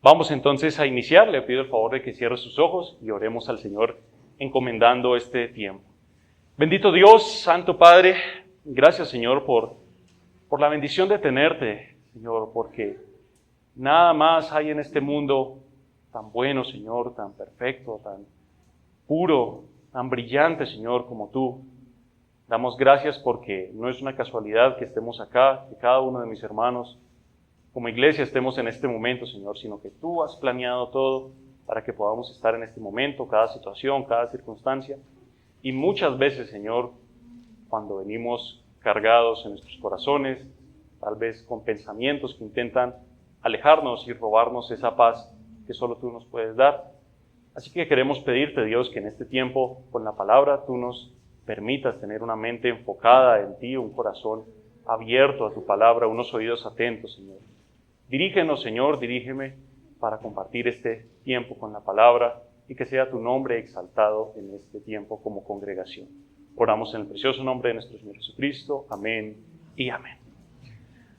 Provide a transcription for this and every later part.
Vamos entonces a iniciar. Le pido el favor de que cierre sus ojos y oremos al Señor encomendando este tiempo. Bendito Dios, Santo Padre, gracias Señor por la bendición de tenerte, Señor, porque nada más hay en este mundo tan bueno, Señor, tan perfecto, tan puro, tan brillante, Señor, como tú. Damos gracias porque no es una casualidad que estemos acá, que cada uno de mis hermanos como iglesia estemos en este momento, Señor, sino que tú has planeado todo para que podamos estar en este momento, cada situación, cada circunstancia. Y muchas veces, Señor, cuando venimos cargados en nuestros corazones, tal vez con pensamientos que intentan alejarnos y robarnos esa paz que solo tú nos puedes dar. Así que queremos pedirte, Dios, que en este tiempo, con la palabra, tú nos permitas tener una mente enfocada en ti, un corazón abierto a tu palabra, unos oídos atentos, Señor. Dirígenos, Señor, dirígeme para compartir este tiempo con la palabra y que sea tu nombre exaltado en este tiempo como congregación. Oramos en el precioso nombre de nuestro Señor Jesucristo. Amén y amén.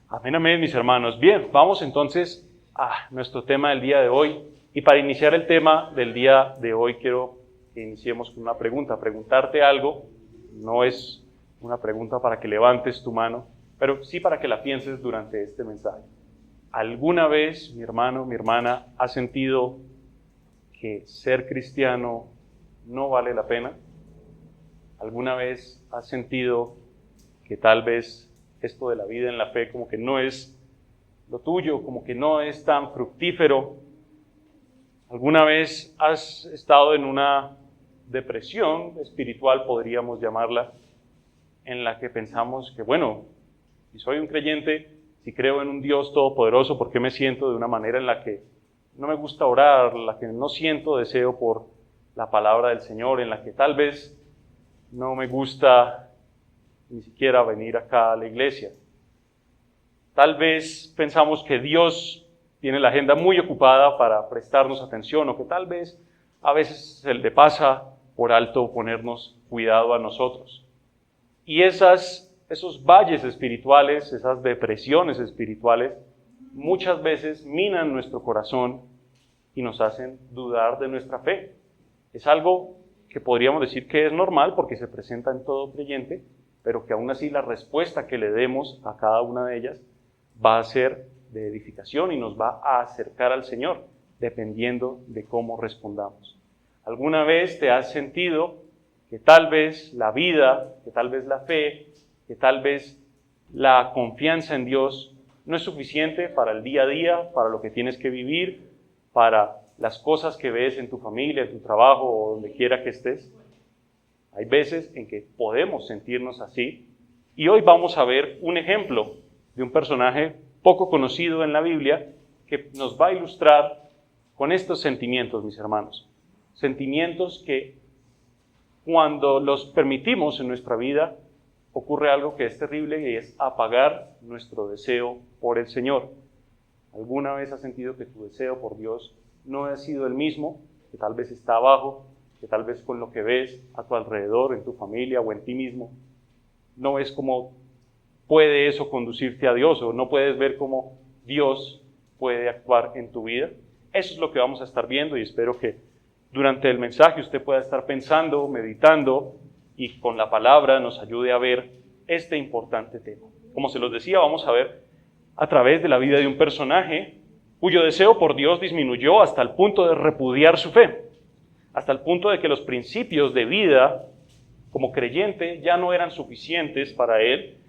Amén, amén, mis hermanos. Bien, vamos entonces a nuestro tema del día de hoy. Y para iniciar el tema del día de hoy, quiero que iniciemos con una pregunta. Preguntarte algo no es una pregunta para que levantes tu mano, pero sí para que la pienses durante este mensaje. ¿Alguna vez, mi hermano, mi hermana, has sentido que ser cristiano no vale la pena? ¿Alguna vez has sentido que tal vez esto de la vida en la fe como que no es lo tuyo, como que no es tan fructífero? ¿Alguna vez has estado en una depresión espiritual, podríamos llamarla, en la que pensamos que, bueno, si soy un creyente, si creo en un Dios todopoderoso, ¿por qué me siento de una manera en la que no me gusta orar, en la que no siento deseo por la palabra del Señor, en la que tal vez no me gusta ni siquiera venir acá a la iglesia? Tal vez pensamos que Dios tiene la agenda muy ocupada para prestarnos atención, o que tal vez a veces se le pasa por alto ponernos cuidado a nosotros. Y esos valles espirituales, esas depresiones espirituales, muchas veces minan nuestro corazón y nos hacen dudar de nuestra fe. Es algo que podríamos decir que es normal porque se presenta en todo creyente, pero que aún así la respuesta que le demos a cada una de ellas va a ser de edificación y nos va a acercar al Señor, dependiendo de cómo respondamos. ¿Alguna vez te has sentido que tal vez la vida, que tal vez la fe, que tal vez la confianza en Dios no es suficiente para el día a día, para lo que tienes que vivir, para las cosas que ves en tu familia, en tu trabajo o donde quiera que estés? Hay veces en que podemos sentirnos así, y hoy vamos a ver un ejemplo de un personaje poco conocido en la Biblia que nos va a ilustrar con estos sentimientos, mis hermanos. Sentimientos que cuando los permitimos en nuestra vida ocurre algo que es terrible, y es apagar nuestro deseo por el Señor. ¿Alguna vez has sentido que tu deseo por Dios no ha sido el mismo? Que tal vez está abajo, que tal vez con lo que ves a tu alrededor, en tu familia o en ti mismo, no ves cómo puede eso conducirte a Dios, o no puedes ver cómo Dios puede actuar en tu vida. Eso es lo que vamos a estar viendo, y espero que durante el mensaje usted pueda estar pensando, meditando, y con la palabra nos ayude a ver este importante tema. Como se los decía, vamos a ver a través de la vida de un personaje cuyo deseo por Dios disminuyó hasta el punto de repudiar su fe, hasta el punto de que los principios de vida como creyente ya no eran suficientes para él,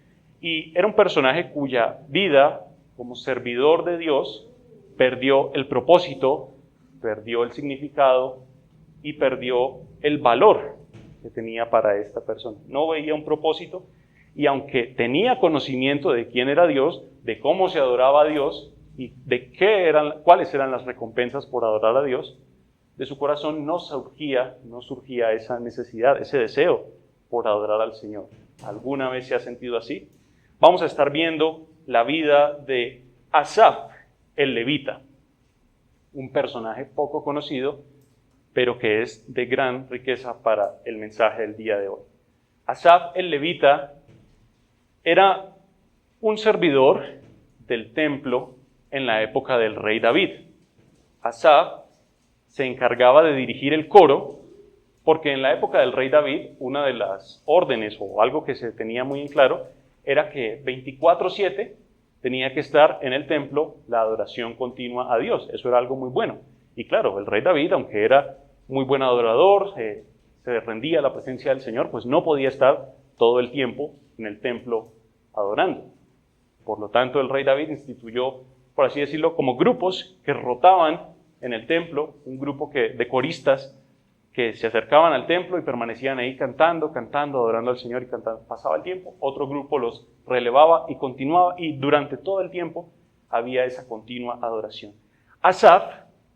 y era un personaje cuya vida como servidor de Dios perdió el propósito, perdió el significado y perdió el valor que tenía para esta persona. No veía un propósito, y aunque tenía conocimiento de quién era Dios, de cómo se adoraba a Dios y de cuáles eran las recompensas por adorar a Dios, de su corazón no surgía esa necesidad, ese deseo por adorar al Señor. ¿Alguna vez se ha sentido así? Vamos a estar viendo la vida de Asaf, el levita, un personaje poco conocido, pero que es de gran riqueza para el mensaje del día de hoy. Asaf, el levita, era un servidor del templo en la época del rey David. Asaf se encargaba de dirigir el coro, porque en la época del rey David, una de las órdenes o algo que se tenía muy en claro, era que 24/7 tenía que estar en el templo la adoración continua a Dios. Eso era algo muy bueno. Y claro, el rey David, aunque era muy buen adorador, se rendía a la presencia del Señor, pues no podía estar todo el tiempo en el templo adorando. Por lo tanto, el rey David instituyó, por así decirlo, como grupos que rotaban en el templo, un grupo de coristas que se acercaban al templo y permanecían ahí cantando, adorando al Señor y cantando. Pasaba el tiempo, otro grupo los relevaba y continuaba, y durante todo el tiempo había esa continua adoración. Asaf,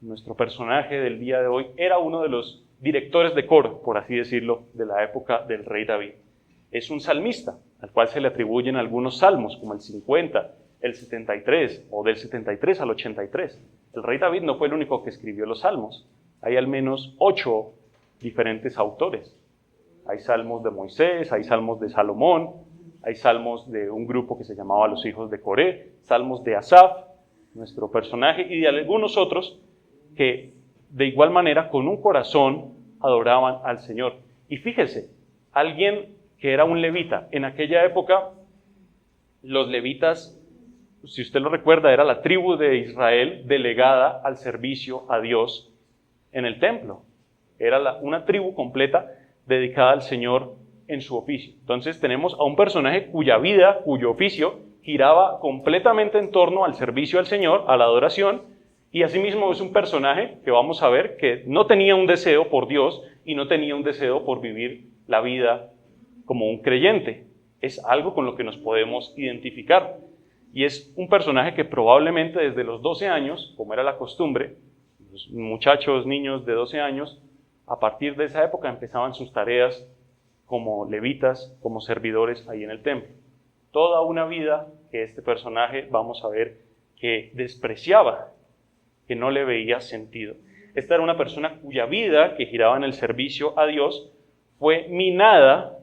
nuestro personaje del día de hoy, era uno de los directores de coro, por así decirlo, de la época del rey David. Es un salmista, al cual se le atribuyen algunos salmos, como el 50, el 73, o del 73 al 83. El rey David no fue el único que escribió los salmos. Hay al menos 8 diferentes autores. Hay salmos de Moisés, hay salmos de Salomón, hay salmos de un grupo que se llamaba los hijos de Coré, salmos de Asaf, nuestro personaje, y de algunos otros que de igual manera con un corazón adoraban al Señor. Y fíjese, alguien que era un levita, en aquella época los levitas, si usted lo recuerda, era la tribu de Israel delegada al servicio a Dios en el templo. Era una tribu completa dedicada al Señor en su oficio. Entonces tenemos a un personaje cuya vida, cuyo oficio, giraba completamente en torno al servicio al Señor, a la adoración, y asimismo es un personaje que vamos a ver que no tenía un deseo por Dios y no tenía un deseo por vivir la vida como un creyente. Es algo con lo que nos podemos identificar. Y es un personaje que probablemente desde los 12 años, como era la costumbre, los muchachos, niños de 12 años, a partir de esa época empezaban sus tareas como levitas, como servidores ahí en el templo. Toda una vida que este personaje, vamos a ver, que despreciaba, que no le veía sentido. Esta era una persona cuya vida, que giraba en el servicio a Dios, fue minada,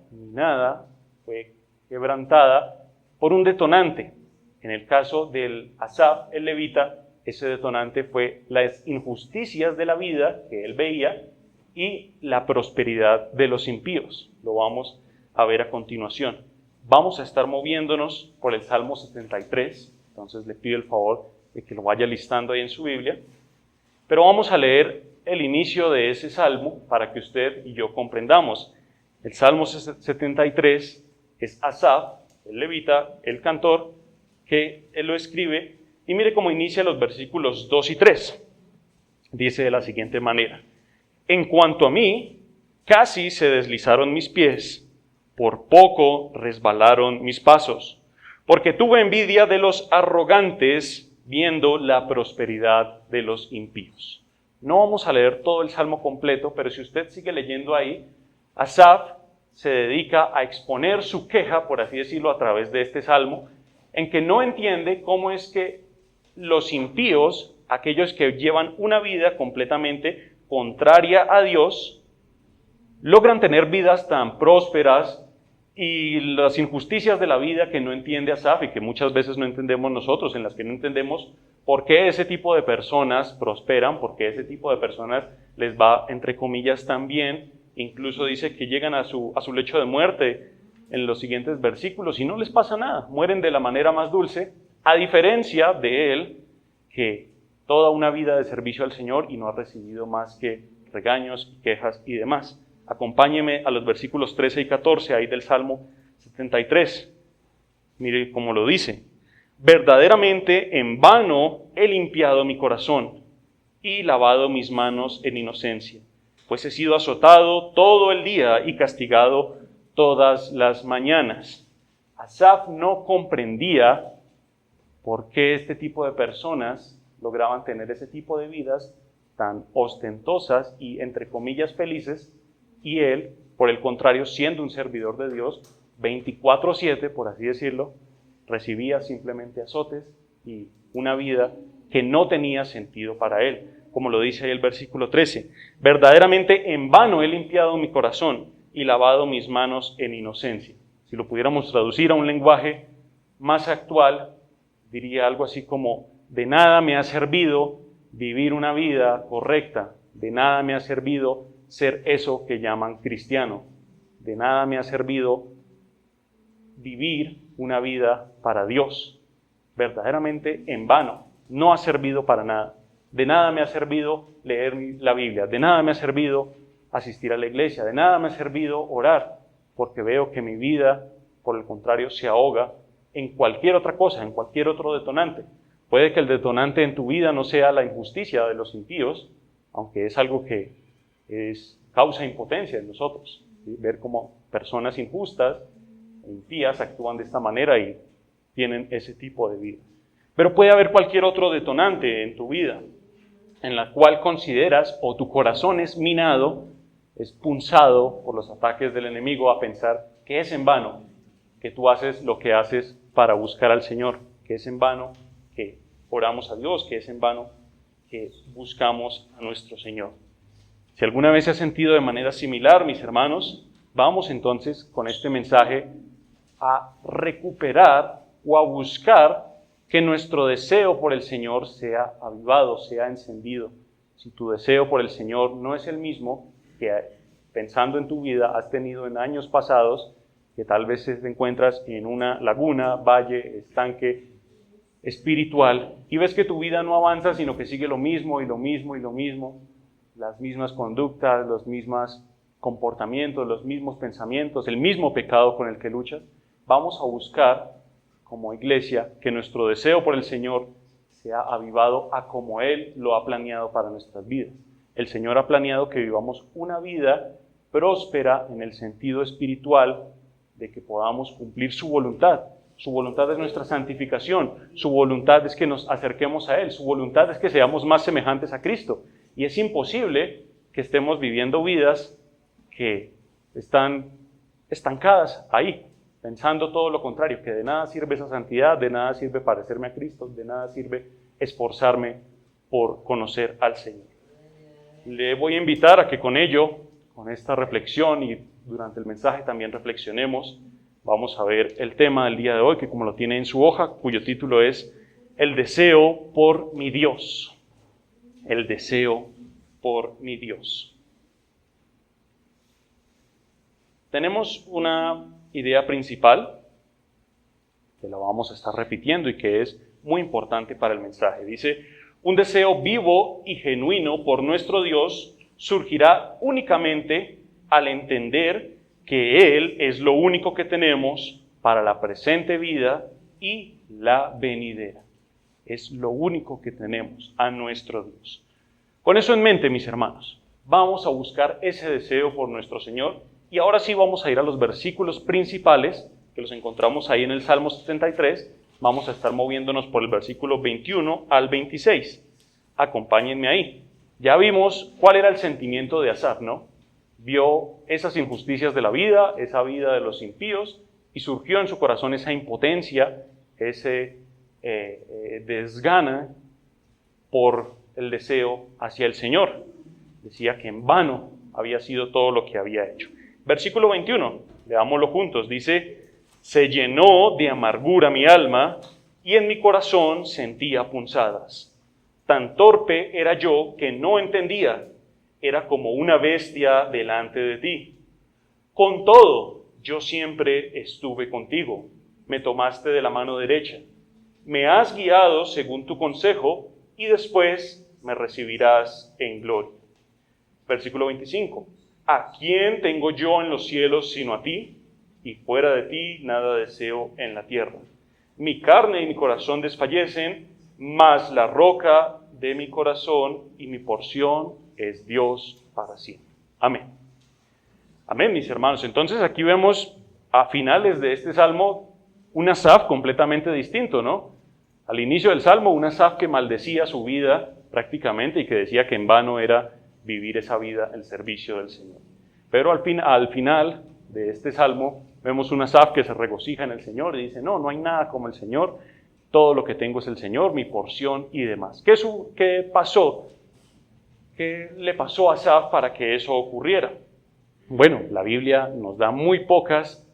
fue quebrantada por un detonante. En el caso del Asaf, el levita, ese detonante fue las injusticias de la vida que él veía y la prosperidad de los impíos. Lo vamos a ver a continuación. Vamos a estar moviéndonos por el Salmo 73, entonces le pido el favor de que lo vaya listando ahí en su Biblia. Pero vamos a leer el inicio de ese salmo para que usted y yo comprendamos. El Salmo 73 es Asaf, el levita, el cantor, que él lo escribe, y mire cómo inicia los versículos 2 y 3. Dice de la siguiente manera: En cuanto a mí, casi se deslizaron mis pies, por poco resbalaron mis pasos, porque tuve envidia de los arrogantes, viendo la prosperidad de los impíos. No vamos a leer todo el salmo completo, pero si usted sigue leyendo ahí, Asaf se dedica a exponer su queja, por así decirlo, a través de este salmo, en que no entiende cómo es que los impíos, aquellos que llevan una vida completamente contraria a Dios, logran tener vidas tan prósperas, y las injusticias de la vida que no entiende Asaf y que muchas veces no entendemos nosotros, en las que no entendemos por qué ese tipo de personas prosperan, por qué ese tipo de personas les va, entre comillas, tan bien. Incluso dice que llegan a su lecho de muerte en los siguientes versículos y no les pasa nada, mueren de la manera más dulce, a diferencia de él, que toda una vida de servicio al Señor y no ha recibido más que regaños, quejas y demás. Acompáñeme a los versículos 13 y 14 ahí del Salmo 73. Mire cómo lo dice: Verdaderamente en vano he limpiado mi corazón y lavado mis manos en inocencia, pues he sido azotado todo el día y castigado todas las mañanas. Asaf no comprendía por qué este tipo de personas lograban tener ese tipo de vidas tan ostentosas y, entre comillas, felices, y él, por el contrario, siendo un servidor de Dios, 24/7, por así decirlo, recibía simplemente azotes y una vida que no tenía sentido para él. Como lo dice ahí el versículo 13, verdaderamente en vano he limpiado mi corazón y lavado mis manos en inocencia. Si lo pudiéramos traducir a un lenguaje más actual, diría algo así como: de nada me ha servido vivir una vida correcta. De nada me ha servido ser eso que llaman cristiano. De nada me ha servido vivir una vida para Dios. Verdaderamente en vano. No ha servido para nada. De nada me ha servido leer la Biblia. De nada me ha servido asistir a la iglesia. De nada me ha servido orar. Porque veo que mi vida, por el contrario, se ahoga en cualquier otra cosa, en cualquier otro detonante. Puede que el detonante en tu vida no sea la injusticia de los impíos, aunque es algo que causa impotencia en nosotros. ¿Sí? Ver cómo personas injustas e impías actúan de esta manera y tienen ese tipo de vida. Pero puede haber cualquier otro detonante en tu vida, en la cual consideras o tu corazón es minado, es punzado por los ataques del enemigo a pensar que es en vano que tú haces lo que haces para buscar al Señor, que es en vano que oramos a Dios, que es en vano que buscamos a nuestro Señor. Si alguna vez se ha sentido de manera similar, mis hermanos, vamos entonces con este mensaje a recuperar o a buscar que nuestro deseo por el Señor sea avivado, sea encendido. Si tu deseo por el Señor no es el mismo que pensando en tu vida has tenido en años pasados, que tal vez te encuentras en una laguna, valle, estanque espiritual, y ves que tu vida no avanza, sino que sigue lo mismo y lo mismo y lo mismo, las mismas conductas, los mismos comportamientos, los mismos pensamientos, el mismo pecado con el que luchas, vamos a buscar como iglesia que nuestro deseo por el Señor sea avivado a como Él lo ha planeado para nuestras vidas. El Señor ha planeado que vivamos una vida próspera en el sentido espiritual de que podamos cumplir su voluntad. Su voluntad es nuestra santificación, su voluntad es que nos acerquemos a Él, su voluntad es que seamos más semejantes a Cristo. Y es imposible que estemos viviendo vidas que están estancadas ahí, pensando todo lo contrario, que de nada sirve esa santidad, de nada sirve parecerme a Cristo, de nada sirve esforzarme por conocer al Señor. Le voy a invitar a que con ello, con esta reflexión y durante el mensaje también reflexionemos. Vamos a ver el tema del día de hoy, que como lo tiene en su hoja, cuyo título es El deseo por mi Dios. El deseo por mi Dios. Tenemos una idea principal, que la vamos a estar repitiendo y que es muy importante para el mensaje. Dice, un deseo vivo y genuino por nuestro Dios surgirá únicamente al entender que Él es lo único que tenemos para la presente vida y la venidera. Es lo único que tenemos a nuestro Dios. Con eso en mente, mis hermanos, vamos a buscar ese deseo por nuestro Señor y ahora sí vamos a ir a los versículos principales que los encontramos ahí en el Salmo 73. Vamos a estar moviéndonos por el versículo 21 al 26. Acompáñenme ahí. Ya vimos cuál era el sentimiento de Asaf, ¿no? Vio esas injusticias de la vida, esa vida de los impíos, y surgió en su corazón esa impotencia, ese desgana por el deseo hacia el Señor. Decía que en vano había sido todo lo que había hecho. Versículo 21, leámoslo juntos, dice, se llenó de amargura mi alma y en mi corazón sentía punzadas. Tan torpe era yo que no entendía. Era como una bestia delante de ti. Con todo, yo siempre estuve contigo. Me tomaste de la mano derecha. Me has guiado según tu consejo y después me recibirás en gloria. Versículo 25. ¿A quién tengo yo en los cielos sino a ti? Y fuera de ti nada deseo en la tierra. Mi carne y mi corazón desfallecen, mas la roca de mi corazón y mi porción es Dios para siempre. Amén. Amén, mis hermanos. Entonces aquí vemos a finales de este salmo un Asaf completamente distinto, ¿no? Al inicio del salmo, un Asaf que maldecía su vida prácticamente y que decía que en vano era vivir esa vida el servicio del Señor. Pero al final de este salmo vemos un Asaf que se regocija en el Señor y dice, no hay nada como el Señor, todo lo que tengo es el Señor, mi porción y demás. ¿Qué pasó? ¿Qué le pasó a Asaf para que eso ocurriera? Bueno, la Biblia nos da muy pocas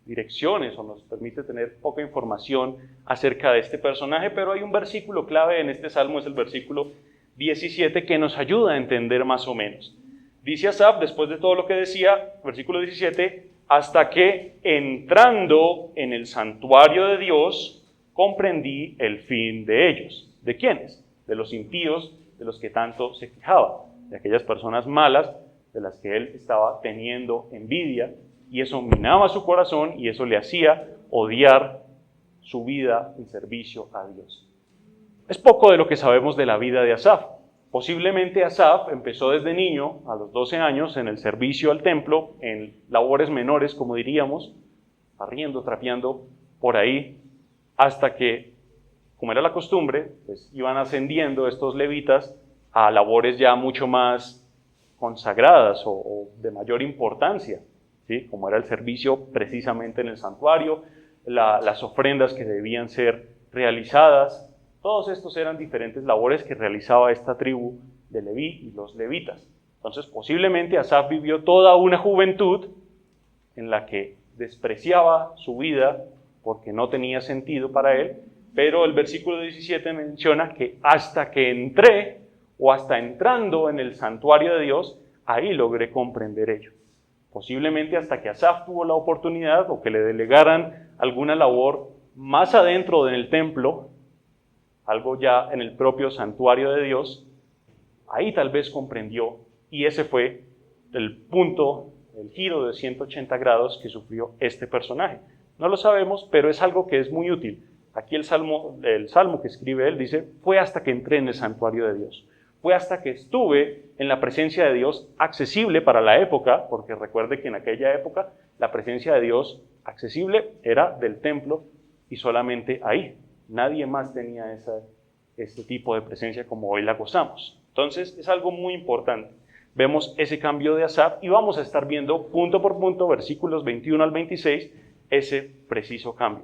direcciones o nos permite tener poca información acerca de este personaje, pero hay un versículo clave en este salmo, es el versículo 17, que nos ayuda a entender más o menos. Dice Asaf, después de todo lo que decía, versículo 17, hasta que entrando en el santuario de Dios, comprendí el fin de ellos. ¿De quiénes? De los impíos, de los que tanto se quejaba, de aquellas personas malas, de las que él estaba teniendo envidia, y eso minaba su corazón y eso le hacía odiar su vida en servicio a Dios. Es poco de lo que sabemos de la vida de Asaf. Posiblemente Asaf empezó desde niño, a los 12 años, en el servicio al templo, en labores menores, como diríamos, barriendo, trapeando por ahí, hasta que, como era la costumbre, pues iban ascendiendo estos levitas a labores ya mucho más consagradas o de mayor importancia, ¿sí? Como era el servicio precisamente en el santuario, las ofrendas que debían ser realizadas. Todos estos eran diferentes labores que realizaba esta tribu de Leví y los levitas. Entonces, posiblemente Asaf vivió toda una juventud en la que despreciaba su vida porque no tenía sentido para él, pero el versículo 17 menciona que hasta que entré o hasta entrando en el santuario de Dios, ahí logré comprender ello. Posiblemente hasta que Asaf tuvo la oportunidad o que le delegaran alguna labor más adentro del templo, algo ya en el propio santuario de Dios, ahí tal vez comprendió, y ese fue el punto, el giro de 180 grados que sufrió este personaje. No lo sabemos, pero es algo que es muy útil. Aquí el salmo que escribe él dice, fue hasta que entré en el santuario de Dios. Fue hasta que estuve en la presencia de Dios accesible para la época, porque recuerde que en aquella época la presencia de Dios accesible era del templo y solamente ahí. Nadie más tenía este tipo de presencia como hoy la gozamos. Entonces es algo muy importante. Vemos ese cambio de Asaf y vamos a estar viendo punto por punto, versículos 21 al 26, ese preciso cambio.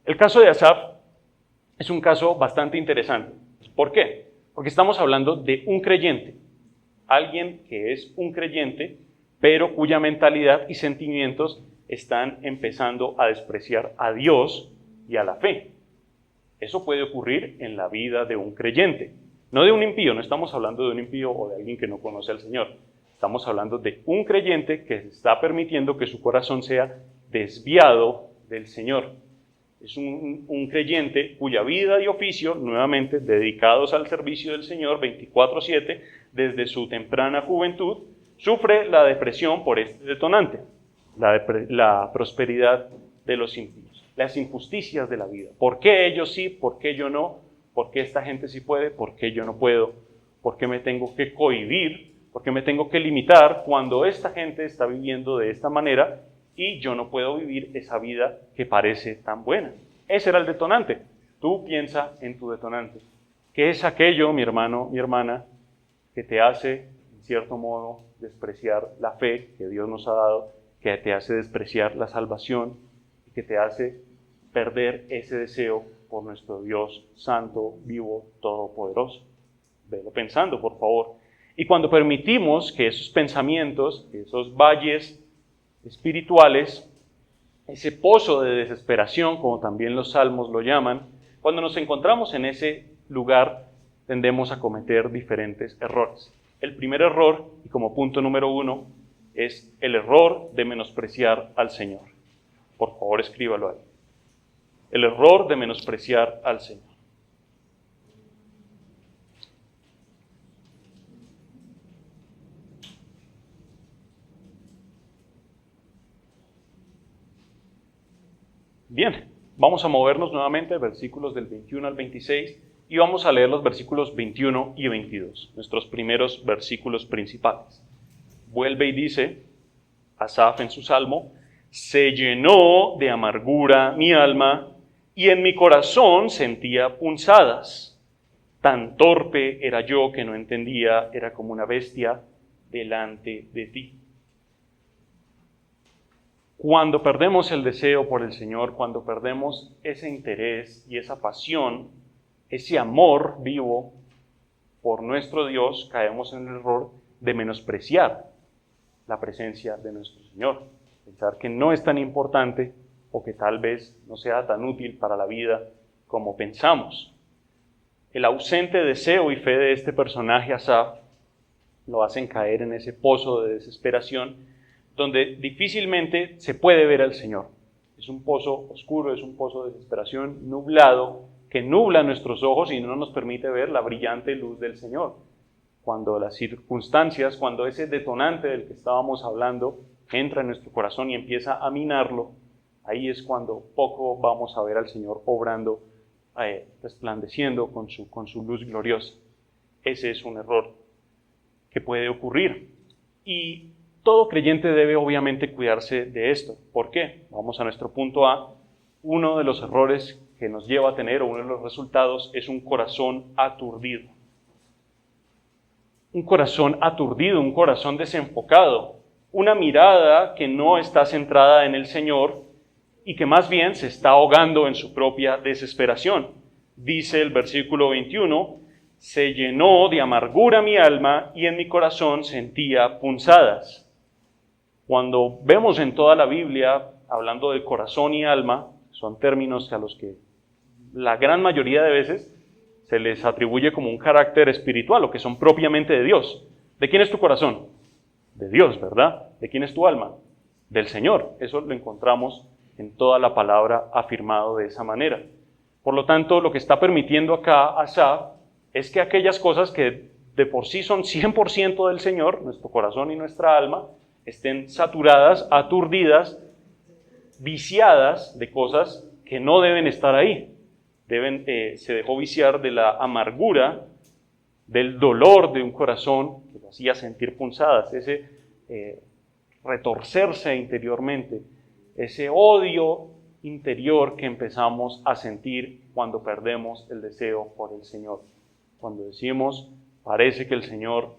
El caso de Asaf es un caso bastante interesante. ¿Por qué? Porque estamos hablando de un creyente, alguien que es un creyente, pero cuya mentalidad y sentimientos están empezando a despreciar a Dios y a la fe. Eso puede ocurrir en la vida de un creyente, no de un impío. No estamos hablando de un impío o de alguien que no conoce al Señor. Estamos hablando de un creyente que está permitiendo que su corazón sea desviado del Señor. Es un creyente cuya vida y oficio, nuevamente dedicados al servicio del Señor 24/7, desde su temprana juventud, sufre la depresión por este detonante, la prosperidad de los impíos, las injusticias de la vida. ¿Por qué ellos sí? ¿Por qué yo no? ¿Por qué esta gente sí puede? ¿Por qué yo no puedo? ¿Por qué me tengo que cohibir? ¿Por qué me tengo que limitar cuando esta gente está viviendo de esta manera y yo no puedo vivir esa vida que parece tan buena? Ese era el detonante. Tú piensa en tu detonante. ¿Qué es aquello, mi hermano, mi hermana, que te hace, en cierto modo, despreciar la fe que Dios nos ha dado, que te hace despreciar la salvación, que te hace perder ese deseo por nuestro Dios santo, vivo, todopoderoso? Velo pensando, por favor. Y cuando permitimos que esos pensamientos, esos valles espirituales, ese pozo de desesperación, como también los salmos lo llaman, cuando nos encontramos en ese lugar, tendemos a cometer diferentes errores. El primer error, y como punto número 1, es el error de menospreciar al Señor. Por favor, escríbalo ahí. El error de menospreciar al Señor. Bien, vamos a movernos nuevamente a versículos del 21 al 26 y vamos a leer los versículos 21 y 22, nuestros primeros versículos principales. Vuelve y dice, Asaf en su salmo, se llenó de amargura mi alma y en mi corazón sentía punzadas. Tan torpe era yo que no entendía, era como una bestia delante de ti. Cuando perdemos el deseo por el Señor, cuando perdemos ese interés y esa pasión, ese amor vivo por nuestro Dios, caemos en el error de menospreciar la presencia de nuestro Señor. Pensar que no es tan importante o que tal vez no sea tan útil para la vida como pensamos. El ausente deseo y fe de este personaje Asaf lo hacen caer en ese pozo de desesperación donde difícilmente se puede ver al Señor. Es un pozo oscuro, es un pozo de desesperación nublado que nubla nuestros ojos y no nos permite ver la brillante luz del Señor. Cuando las circunstancias, cuando ese detonante del que estábamos hablando entra en nuestro corazón y empieza a minarlo, ahí es cuando poco vamos a ver al Señor obrando, resplandeciendo con su luz gloriosa. Ese es un error que puede ocurrir. Y todo creyente debe obviamente cuidarse de esto. ¿Por qué? Vamos a nuestro punto A. Uno de los errores que nos lleva a tener, o uno de los resultados, es un corazón aturdido. Un corazón aturdido, un corazón desenfocado, una mirada que no está centrada en el Señor y que más bien se está ahogando en su propia desesperación. Dice el versículo 21, se llenó de amargura mi alma y en mi corazón sentía punzadas. Cuando vemos en toda la Biblia, hablando de corazón y alma, son términos a los que la gran mayoría de veces se les atribuye como un carácter espiritual, o que son propiamente de Dios. ¿De quién es tu corazón? De Dios, ¿verdad? ¿De quién es tu alma? Del Señor. Eso lo encontramos en toda la palabra afirmado de esa manera. Por lo tanto, lo que está permitiendo acá Asaf es que aquellas cosas que de por sí son 100% del Señor, nuestro corazón y nuestra alma, estén saturadas, aturdidas, viciadas de cosas que no deben estar ahí. Se dejó viciar de la amargura, del dolor de un corazón que lo hacía sentir punzadas, ese retorcerse interiormente, ese odio interior que empezamos a sentir cuando perdemos el deseo por el Señor. Cuando decimos, parece que el Señor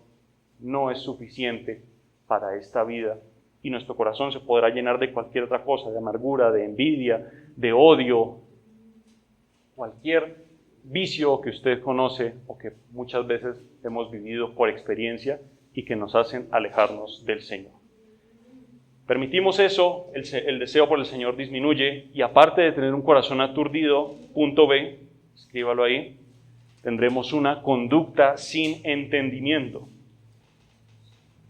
no es suficiente para esta vida, y nuestro corazón se podrá llenar de cualquier otra cosa, de amargura, de envidia, de odio, cualquier vicio que usted conoce o que muchas veces hemos vivido por experiencia y que nos hacen alejarnos del Señor. Permitimos eso, el deseo por el Señor disminuye y aparte de tener un corazón aturdido, punto B, escríbalo ahí, tendremos una conducta sin entendimiento.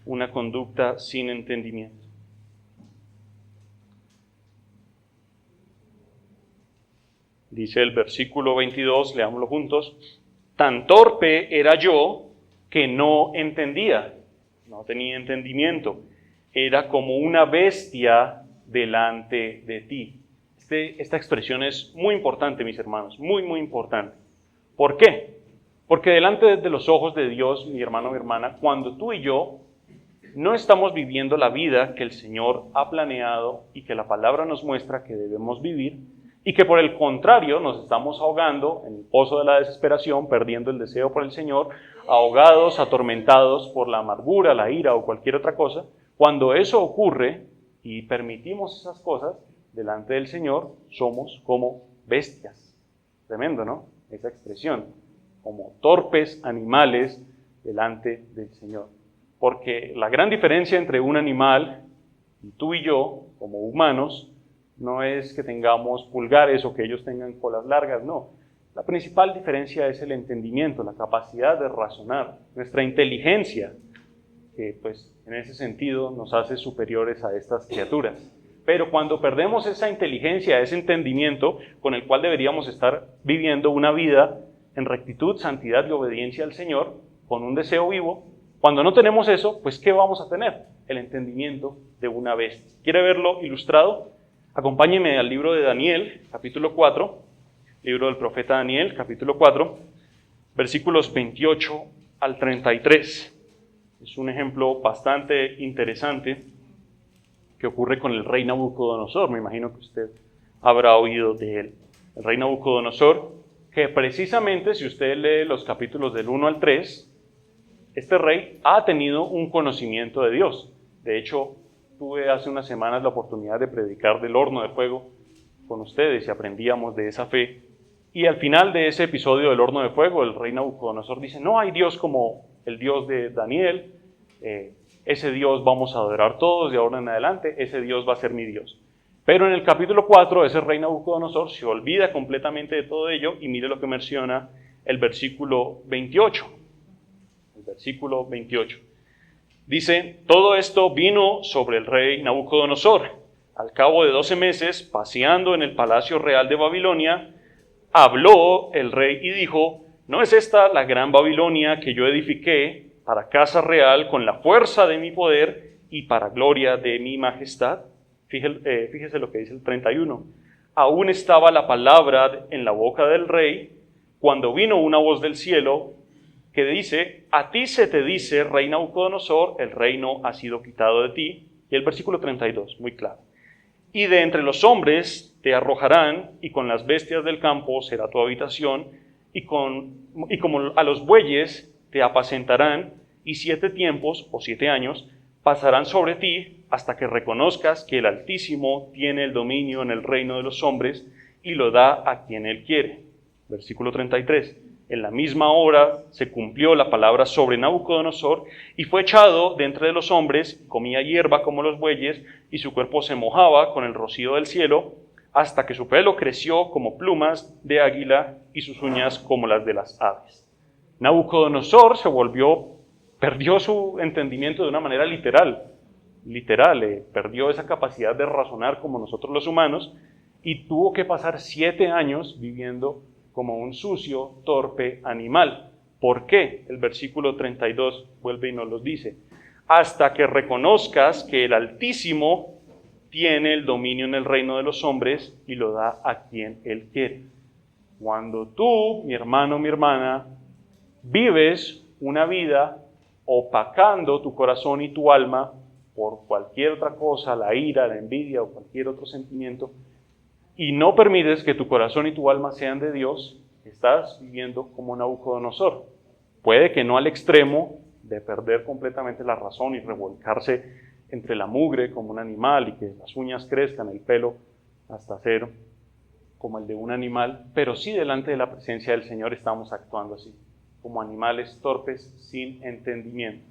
Una conducta sin entendimiento. Dice el versículo 22, leámoslo juntos, tan torpe era yo que no entendía, no tenía entendimiento, era como una bestia delante de ti. Esta expresión es muy importante, mis hermanos, muy, muy importante. ¿Por qué? Porque delante de los ojos de Dios, mi hermano, mi hermana, cuando tú y yo no estamos viviendo la vida que el Señor ha planeado y que la palabra nos muestra que debemos vivir, y que por el contrario nos estamos ahogando en el pozo de la desesperación, perdiendo el deseo por el Señor, ahogados, atormentados por la amargura, la ira o cualquier otra cosa, cuando eso ocurre y permitimos esas cosas delante del Señor, somos como bestias. Tremendo, ¿no? Esa expresión, como torpes animales delante del Señor. Porque la gran diferencia entre un animal y tú y yo, como humanos, no es que tengamos pulgares o que ellos tengan colas largas, no. La principal diferencia es el entendimiento, la capacidad de razonar, nuestra inteligencia, que pues en ese sentido nos hace superiores a estas criaturas. Pero cuando perdemos esa inteligencia, ese entendimiento con el cual deberíamos estar viviendo una vida en rectitud, santidad y obediencia al Señor, con un deseo vivo, cuando no tenemos eso, pues ¿qué vamos a tener? El entendimiento de una bestia. ¿Quiere verlo ilustrado? Acompáñeme al libro de Daniel, capítulo 4, libro del profeta Daniel, capítulo 4, versículos 28 al 33. Es un ejemplo bastante interesante que ocurre con el rey Nabucodonosor. Me imagino que usted habrá oído de él. El rey Nabucodonosor, que precisamente si usted lee los capítulos del 1 al 3, este rey ha tenido un conocimiento de Dios. De hecho, tuve hace unas semanas la oportunidad de predicar del horno de fuego con ustedes y aprendíamos de esa fe. Y al final de ese episodio del horno de fuego, el rey Nabucodonosor dice, no hay Dios como el Dios de Daniel, ese Dios vamos a adorar todos de ahora en adelante, ese Dios va a ser mi Dios. Pero en el capítulo 4, ese rey Nabucodonosor se olvida completamente de todo ello y mire lo que menciona el versículo 28. El versículo 28. Dice, todo esto vino sobre el rey Nabucodonosor. Al cabo de 12 meses, paseando en el palacio real de Babilonia, habló el rey y dijo, ¿no es esta la gran Babilonia que yo edifiqué para casa real con la fuerza de mi poder y para gloria de mi majestad? Fíjese lo que dice el 31. Aún estaba la palabra en la boca del rey cuando vino una voz del cielo que dice, a ti se te dice, rey Nabucodonosor, el reino ha sido quitado de ti. Y el versículo 32, muy claro. Y de entre los hombres te arrojarán, y con las bestias del campo será tu habitación, y como a los bueyes te apacentarán, y 7 tiempos, o 7 años, pasarán sobre ti, hasta que reconozcas que el Altísimo tiene el dominio en el reino de los hombres, y lo da a quien él quiere. Versículo 33. En la misma hora se cumplió la palabra sobre Nabucodonosor, y fue echado de entre los hombres, comía hierba como los bueyes, y su cuerpo se mojaba con el rocío del cielo, hasta que su pelo creció como plumas de águila, y sus uñas como las de las aves. Nabucodonosor perdió su entendimiento de una manera literal, perdió esa capacidad de razonar como nosotros los humanos, y tuvo que pasar 7 años viviendo como un sucio, torpe animal. ¿Por qué? El versículo 32 vuelve y nos lo dice. Hasta que reconozcas que el Altísimo tiene el dominio en el reino de los hombres y lo da a quien él quiere. Cuando tú, mi hermano, mi hermana, vives una vida opacando tu corazón y tu alma por cualquier otra cosa, la ira, la envidia o cualquier otro sentimiento, y no permites que tu corazón y tu alma sean de Dios, estás viviendo como Nabucodonosor. Puede que no al extremo de perder completamente la razón y revolcarse entre la mugre como un animal y que las uñas crezcan, el pelo hasta ser como el de un animal, pero sí delante de la presencia del Señor estamos actuando así, como animales torpes sin entendimiento,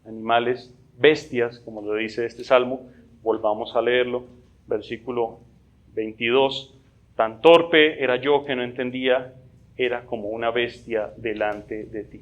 animales bestias, como lo dice este salmo. Volvamos a leerlo, versículo 22, tan torpe era yo que no entendía, era como una bestia delante de ti.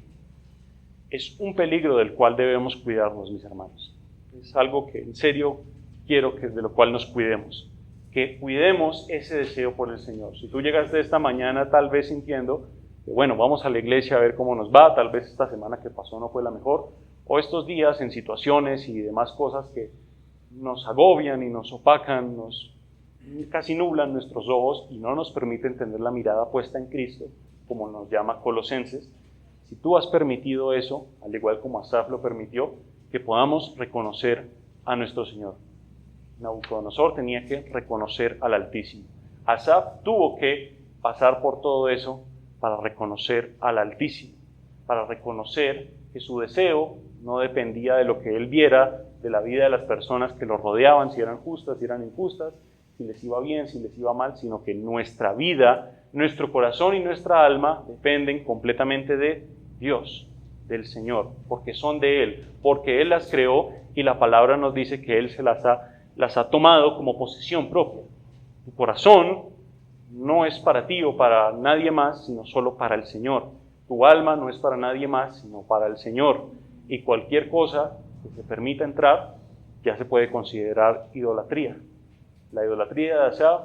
Es un peligro del cual debemos cuidarnos, mis hermanos. Es algo que en serio quiero que de lo cual nos cuidemos. Que cuidemos ese deseo por el Señor. Si tú llegaste esta mañana tal vez sintiendo que bueno, vamos a la iglesia a ver cómo nos va, tal vez esta semana que pasó no fue la mejor, o estos días en situaciones y demás cosas que nos agobian y nos opacan, casi nublan nuestros ojos y no nos permiten tener la mirada puesta en Cristo, como nos llama Colosenses. Si tú has permitido eso, al igual como Asaf lo permitió, que podamos reconocer a nuestro Señor. Nabucodonosor tenía que reconocer al Altísimo. Asaf tuvo que pasar por todo eso para reconocer al Altísimo, para reconocer que su deseo no dependía de lo que él viera, de la vida de las personas que lo rodeaban, si eran justas, si eran injustas, si les iba bien, si les iba mal, sino que nuestra vida, nuestro corazón y nuestra alma dependen completamente de Dios, del Señor, porque son de Él, porque Él las creó y la palabra nos dice que Él se las ha tomado como posesión propia. Tu corazón no es para ti o para nadie más, sino solo para el Señor. Tu alma no es para nadie más, sino para el Señor. Y cualquier cosa que se permita entrar ya se puede considerar idolatría. La idolatría de Asaf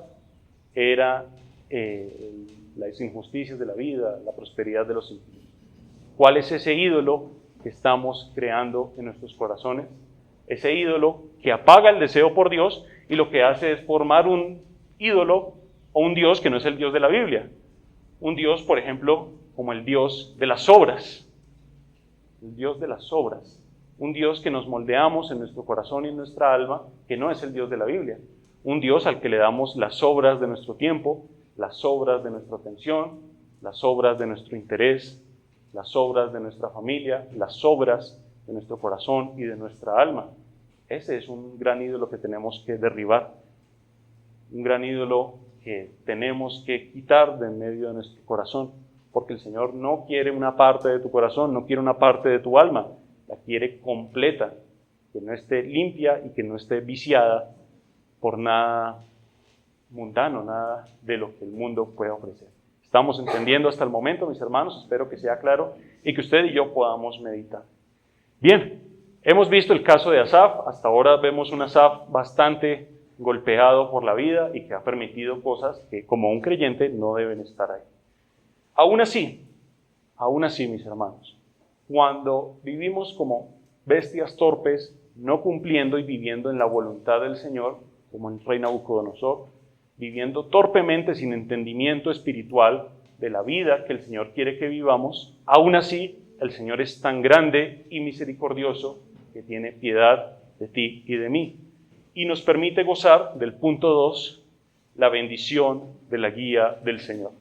era las injusticias de la vida, la prosperidad de los impíos. ¿Cuál es ese ídolo que estamos creando en nuestros corazones? Ese ídolo que apaga el deseo por Dios y lo que hace es formar un ídolo o un Dios que no es el Dios de la Biblia. Un Dios, por ejemplo, como el Dios de las obras. El Dios de las obras. Un Dios que nos moldeamos en nuestro corazón y en nuestra alma, que no es el Dios de la Biblia. Un Dios al que le damos las obras de nuestro tiempo, las obras de nuestra atención, las obras de nuestro interés, las obras de nuestra familia, las obras de nuestro corazón y de nuestra alma. Ese es un gran ídolo que tenemos que derribar. Un gran ídolo que tenemos que quitar de en medio de nuestro corazón, porque el Señor no quiere una parte de tu corazón, no quiere una parte de tu alma, la quiere completa, que no esté limpia y que no esté viciada por nada mundano, nada de lo que el mundo puede ofrecer. ¿Estamos entendiendo hasta el momento, mis hermanos? Espero que sea claro y que usted y yo podamos meditar. Bien, hemos visto el caso de Asaf. Hasta ahora vemos un Asaf bastante golpeado por la vida y que ha permitido cosas que como un creyente no deben estar ahí. Aún así, mis hermanos, cuando vivimos como bestias torpes, no cumpliendo y viviendo en la voluntad del Señor, como el rey Nabucodonosor, viviendo torpemente sin entendimiento espiritual de la vida que el Señor quiere que vivamos, aún así el Señor es tan grande y misericordioso que tiene piedad de ti y de mí. Y nos permite gozar del punto 2, la bendición de la guía del Señor.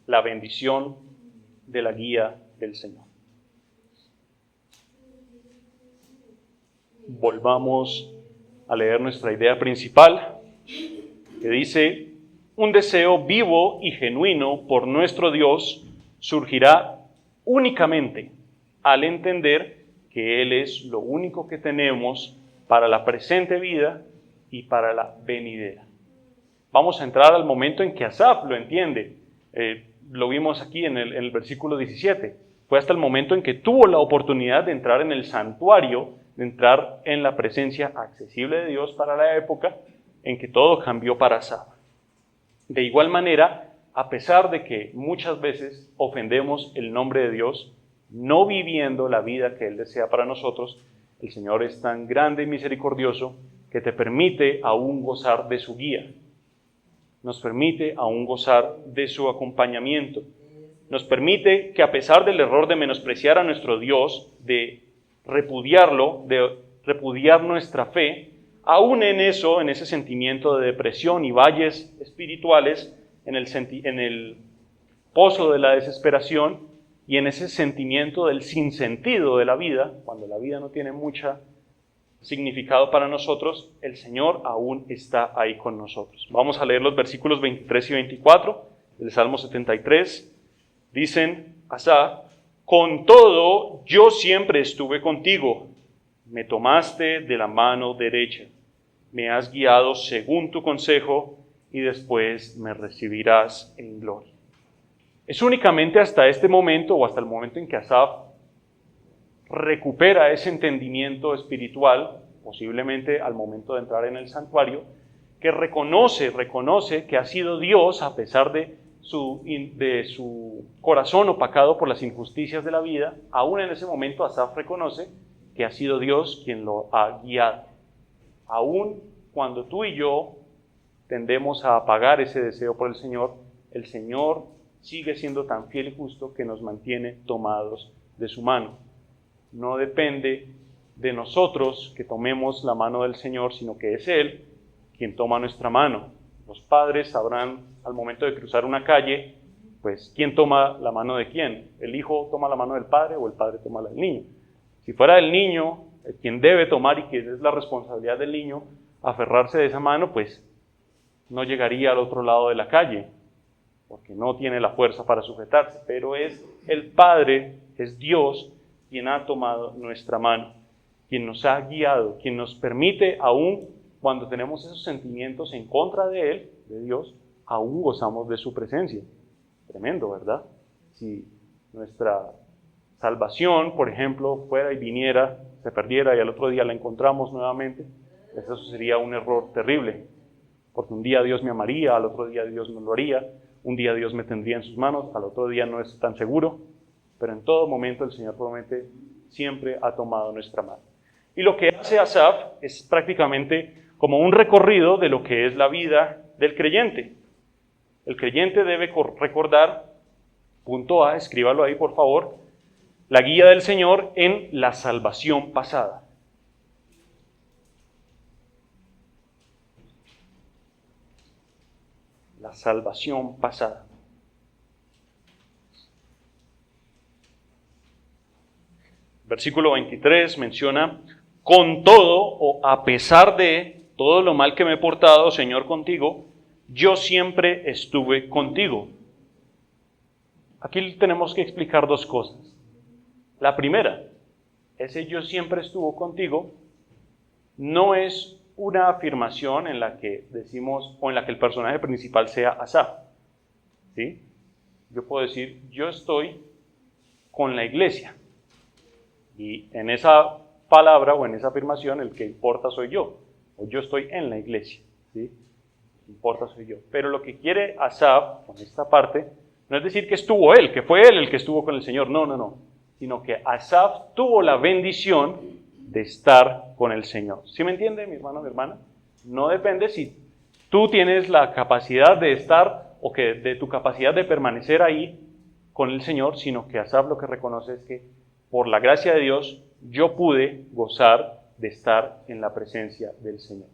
La bendición de la guía del Señor. Volvamos a leer nuestra idea principal, que dice: un deseo vivo y genuino por nuestro Dios surgirá únicamente al entender que Él es lo único que tenemos para la presente vida y para la venidera. Vamos a entrar al momento en que Asaf lo entiende. Lo vimos aquí en el versículo 17. Fue hasta el momento en que tuvo la oportunidad de entrar en el santuario, de entrar en la presencia accesible de Dios para la época, en que todo cambió para Asaf. De igual manera, a pesar de que muchas veces ofendemos el nombre de Dios, no viviendo la vida que Él desea para nosotros, el Señor es tan grande y misericordioso que te permite aún gozar de su guía. Nos permite aún gozar de su acompañamiento. Nos permite que a pesar del error de menospreciar a nuestro Dios, de repudiarlo, de repudiar nuestra fe, aún en eso, en ese sentimiento de depresión y valles espirituales, en el pozo de la desesperación y en ese sentimiento del sinsentido de la vida, cuando la vida no tiene mucho significado para nosotros, el Señor aún está ahí con nosotros. Vamos a leer los versículos 23 y 24 del Salmo 73. Dicen Asaf: con todo yo siempre estuve contigo, me tomaste de la mano derecha, me has guiado según tu consejo y después me recibirás en gloria. Es únicamente hasta este momento o hasta el momento en que Asaf recupera ese entendimiento espiritual, posiblemente al momento de entrar en el santuario, que reconoce que ha sido Dios, a pesar de su corazón opacado por las injusticias de la vida. Aún en ese momento Asaf reconoce que ha sido Dios quien lo ha guiado. Aún cuando tú y yo tendemos a apagar ese deseo por el Señor sigue siendo tan fiel y justo que nos mantiene tomados de su mano. No depende de nosotros que tomemos la mano del Señor, sino que es Él quien toma nuestra mano. Los padres sabrán al momento de cruzar una calle, pues, ¿quién toma la mano de quién? ¿El hijo toma la mano del padre o el padre toma la del niño? Si fuera el niño quien debe tomar y que es la responsabilidad del niño aferrarse de esa mano, pues no llegaría al otro lado de la calle, porque no tiene la fuerza para sujetarse. Pero es el Padre, es Dios, quien ha tomado nuestra mano, quien nos ha guiado, quien nos permite, aún cuando tenemos esos sentimientos en contra de Él, de Dios, aún gozamos de su presencia. Tremendo, ¿verdad? Si nuestra salvación, por ejemplo, fuera y viniera, se perdiera y al otro día la encontramos nuevamente, eso sería un error terrible, porque un día Dios me amaría, al otro día Dios no lo haría, un día Dios me tendría en sus manos, al otro día no es tan seguro, pero en todo momento el Señor promete, siempre ha tomado nuestra mano. Y lo que hace Asaf es prácticamente como un recorrido de lo que es la vida del creyente. El creyente debe recordar, punto A, escríbalo ahí por favor, la guía del Señor en la salvación pasada. La salvación pasada. Versículo 23 menciona: con todo o a pesar de todo lo mal que me he portado, Señor, contigo, yo siempre estuve contigo. Aquí tenemos que explicar dos cosas. La primera, ese yo siempre estuvo contigo, no es una afirmación en la que decimos, o en la que el personaje principal sea Asaf, ¿sí? Yo puedo decir, yo estoy con la iglesia, y en esa palabra o en esa afirmación el que importa soy yo, o yo estoy en la iglesia, ¿sí? El que importa soy yo. Pero lo que quiere Asaf con esta parte no es decir que estuvo él, que fue él el que estuvo con el Señor, no, sino que Asaf tuvo la bendición de estar con el Señor. ¿Sí me entiende, mi hermano, mi hermana? No depende si tú tienes la capacidad de estar o que de tu capacidad de permanecer ahí con el Señor, sino que Asaf lo que reconoce es que por la gracia de Dios yo pude gozar de estar en la presencia del Señor.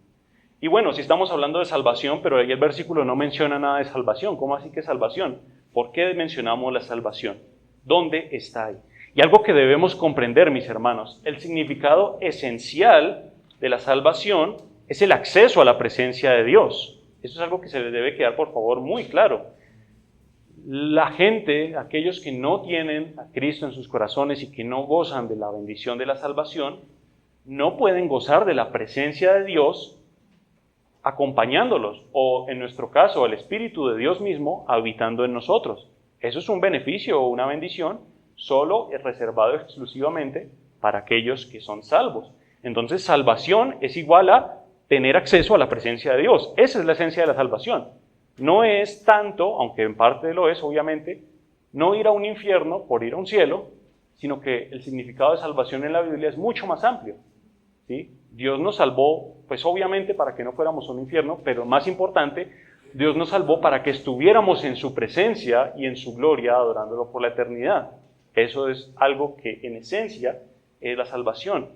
Y bueno, si estamos hablando de salvación, pero ahí el versículo no menciona nada de salvación. ¿Cómo así que salvación? ¿Por qué mencionamos la salvación? ¿Dónde está ahí? Y algo que debemos comprender, mis hermanos, el significado esencial de la salvación es el acceso a la presencia de Dios. Eso es algo que se les debe quedar, por favor, muy claro. La gente, aquellos que no tienen a Cristo en sus corazones y que no gozan de la bendición de la salvación, no pueden gozar de la presencia de Dios acompañándolos, o en nuestro caso, el Espíritu de Dios mismo habitando en nosotros. Eso es un beneficio o una bendición solo reservado exclusivamente para aquellos que son salvos. Entonces, salvación es igual a tener acceso a la presencia de Dios. Esa es la esencia de la salvación. No es tanto, aunque en parte lo es, obviamente, no ir a un infierno por ir a un cielo, sino que el significado de salvación en la Biblia es mucho más amplio, ¿sí? Dios nos salvó, pues obviamente para que no fuéramos a un infierno, pero más importante, Dios nos salvó para que estuviéramos en su presencia y en su gloria, adorándolo por la eternidad. Eso es algo que en esencia es la salvación.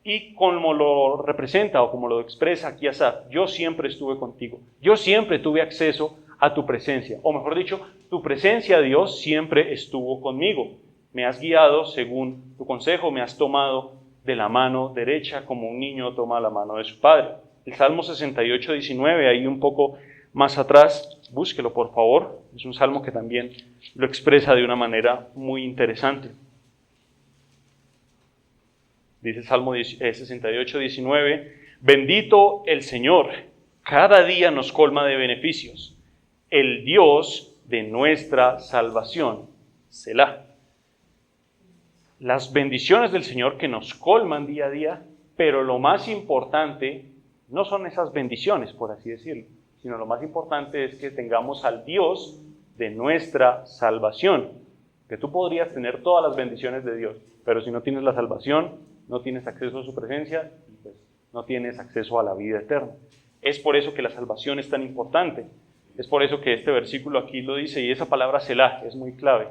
Y como lo representa o como lo expresa aquí Asaf, yo siempre estuve contigo, yo siempre tuve acceso a tu presencia, o mejor dicho, tu presencia, Dios, siempre estuvo conmigo. Me has guiado según tu consejo, me has tomado de la mano derecha como un niño toma la mano de su padre. El Salmo 68, 19, ahí un poco más atrás, búsquelo por favor, es un salmo que también lo expresa de una manera muy interesante. Dice el Salmo 68, 19, bendito el Señor, cada día nos colma de beneficios, el Dios de nuestra salvación, Selah. Las bendiciones del Señor que nos colman día a día, pero lo más importante no son esas bendiciones, por así decirlo, sino lo más importante es que tengamos al Dios de nuestra salvación. Que tú podrías tener todas las bendiciones de Dios, pero si no tienes la salvación, no tienes acceso a su presencia, pues no tienes acceso a la vida eterna. Es por eso que la salvación es tan importante. Es por eso que este versículo aquí lo dice, y esa palabra Selah es muy clave.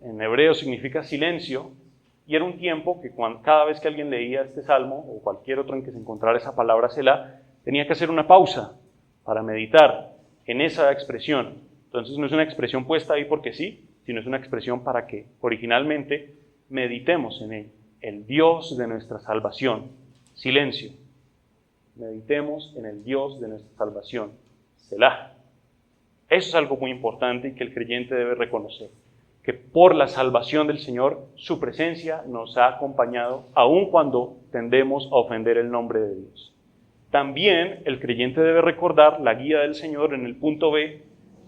En hebreo significa silencio, y era un tiempo que cada vez que alguien leía este salmo, o cualquier otro en que se encontrara esa palabra Selah, tenía que hacer una pausa para meditar en esa expresión. Entonces no es una expresión puesta ahí porque sí, sino es una expresión para que originalmente meditemos en él. El Dios de nuestra salvación. Silencio. Meditemos en el Dios de nuestra salvación. Selah. Eso es algo muy importante y que el creyente debe reconocer. Que por la salvación del Señor, su presencia nos ha acompañado, aun cuando tendemos a ofender el nombre de Dios. También el creyente debe recordar la guía del Señor en el punto B,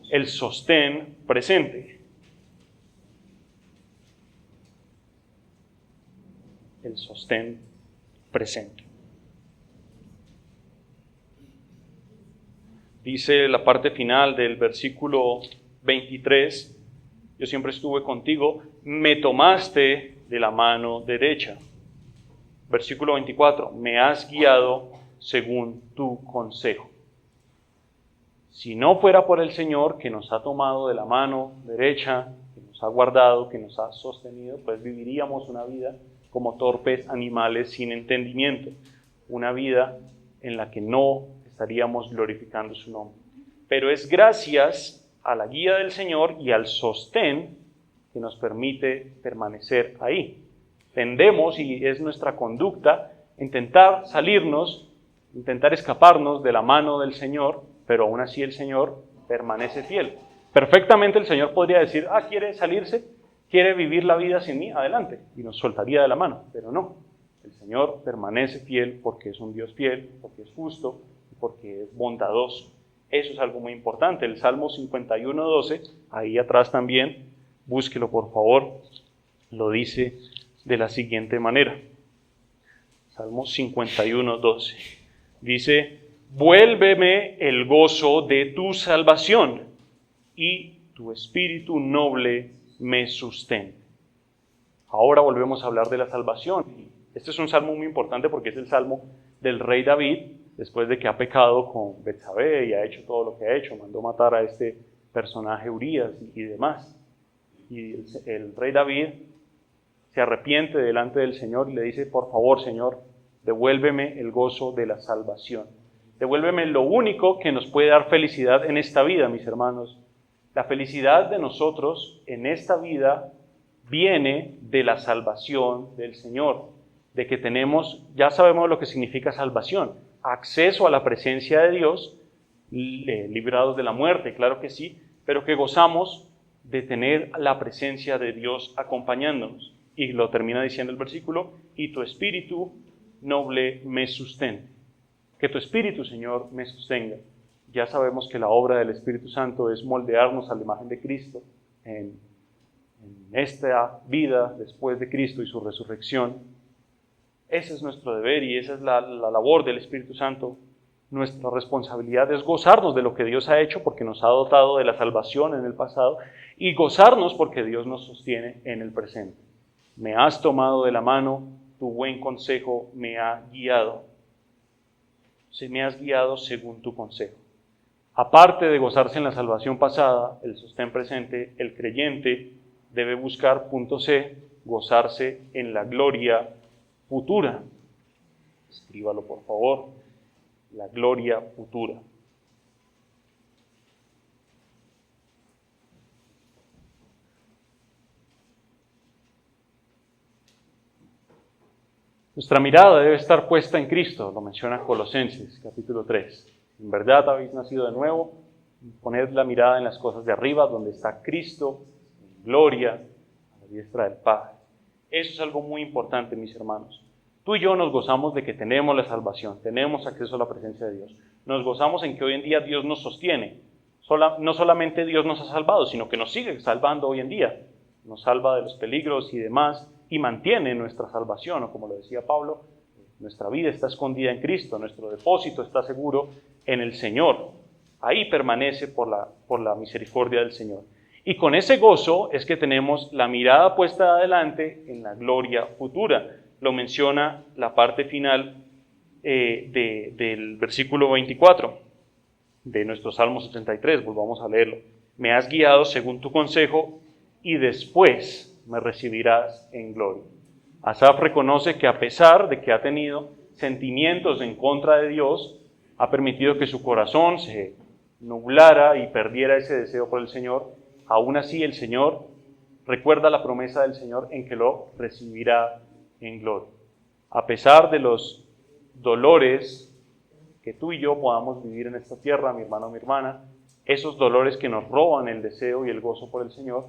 el sostén presente. El sostén presente. Dice la parte final del versículo 23, yo siempre estuve contigo, me tomaste de la mano derecha. Versículo 24, me has guiado según tu consejo. Si no fuera por el Señor que nos ha tomado de la mano derecha, que nos ha guardado, que nos ha sostenido, pues viviríamos una vida como torpes animales sin entendimiento, una vida en la que no estaríamos glorificando su nombre. Pero es gracias a la guía del Señor y al sostén que nos permite permanecer ahí. Tendemos, y es nuestra conducta, intentar salirnos, intentar escaparnos de la mano del Señor, pero aún así el Señor permanece fiel. Perfectamente el Señor podría decir, ¿quiere salirse? ¿Quiere vivir la vida sin mí? Adelante. Y nos soltaría de la mano, pero no. El Señor permanece fiel porque es un Dios fiel, porque es justo y porque es bondadoso. Eso es algo muy importante. El Salmo 51:12, ahí atrás también, búsquelo por favor, lo dice de la siguiente manera. Salmo 51:12. Dice: vuélveme el gozo de tu salvación y tu espíritu noble me sustente. Ahora volvemos a hablar de la salvación. Este es un salmo muy importante porque es el salmo del rey David, después de que ha pecado con Betsabé y ha hecho todo lo que ha hecho, mandó matar a este personaje Urías y demás. Y el rey David se arrepiente delante del Señor y le dice: por favor, Señor, devuélveme el gozo de la salvación. Devuélveme lo único que nos puede dar felicidad en esta vida, mis hermanos. La felicidad de nosotros en esta vida viene de la salvación del Señor, de que tenemos, ya sabemos lo que significa salvación, acceso a la presencia de Dios, librados de la muerte, claro que sí, pero que gozamos de tener la presencia de Dios acompañándonos. Y lo termina diciendo el versículo: y tu espíritu noble me sustente. Que tu espíritu, Señor, me sostenga. Ya sabemos que la obra del Espíritu Santo es moldearnos a la imagen de Cristo en esta vida después de Cristo y su resurrección. Ese es nuestro deber y esa es la labor del Espíritu Santo. Nuestra responsabilidad es gozarnos de lo que Dios ha hecho porque nos ha dotado de la salvación en el pasado y gozarnos porque Dios nos sostiene en el presente. Me has tomado de la mano, tu buen consejo me ha guiado. Me has guiado según tu consejo. Aparte de gozarse en la salvación pasada, el sostén presente, el creyente debe buscar, punto C, gozarse en la gloria futura. Escríbalo por favor, la gloria futura. Nuestra mirada debe estar puesta en Cristo, lo menciona Colosenses, capítulo 3. En verdad habéis nacido de nuevo, poned la mirada en las cosas de arriba, donde está Cristo, en gloria, a la diestra del Padre. Eso es algo muy importante, mis hermanos. Tú y yo nos gozamos de que tenemos la salvación, tenemos acceso a la presencia de Dios. Nos gozamos en que hoy en día Dios nos sostiene. No solamente Dios nos ha salvado, sino que nos sigue salvando hoy en día. Nos salva de los peligros y demás, y mantiene nuestra salvación, o como lo decía Pablo, nuestra vida está escondida en Cristo, nuestro depósito está seguro en el Señor. Ahí permanece por la misericordia del Señor. Y con ese gozo es que tenemos la mirada puesta adelante en la gloria futura. Lo menciona la parte final del versículo 24 de nuestro Salmo 73. Volvamos a leerlo. Me has guiado según tu consejo y después me recibirás en gloria. Asaf reconoce que a pesar de que ha tenido sentimientos en contra de Dios, ha permitido que su corazón se nublara y perdiera ese deseo por el Señor. Aún así el Señor recuerda la promesa del Señor en que lo recibirá en gloria. A pesar de los dolores que tú y yo podamos vivir en esta tierra, mi hermano, mi hermana, esos dolores que nos roban el deseo y el gozo por el Señor,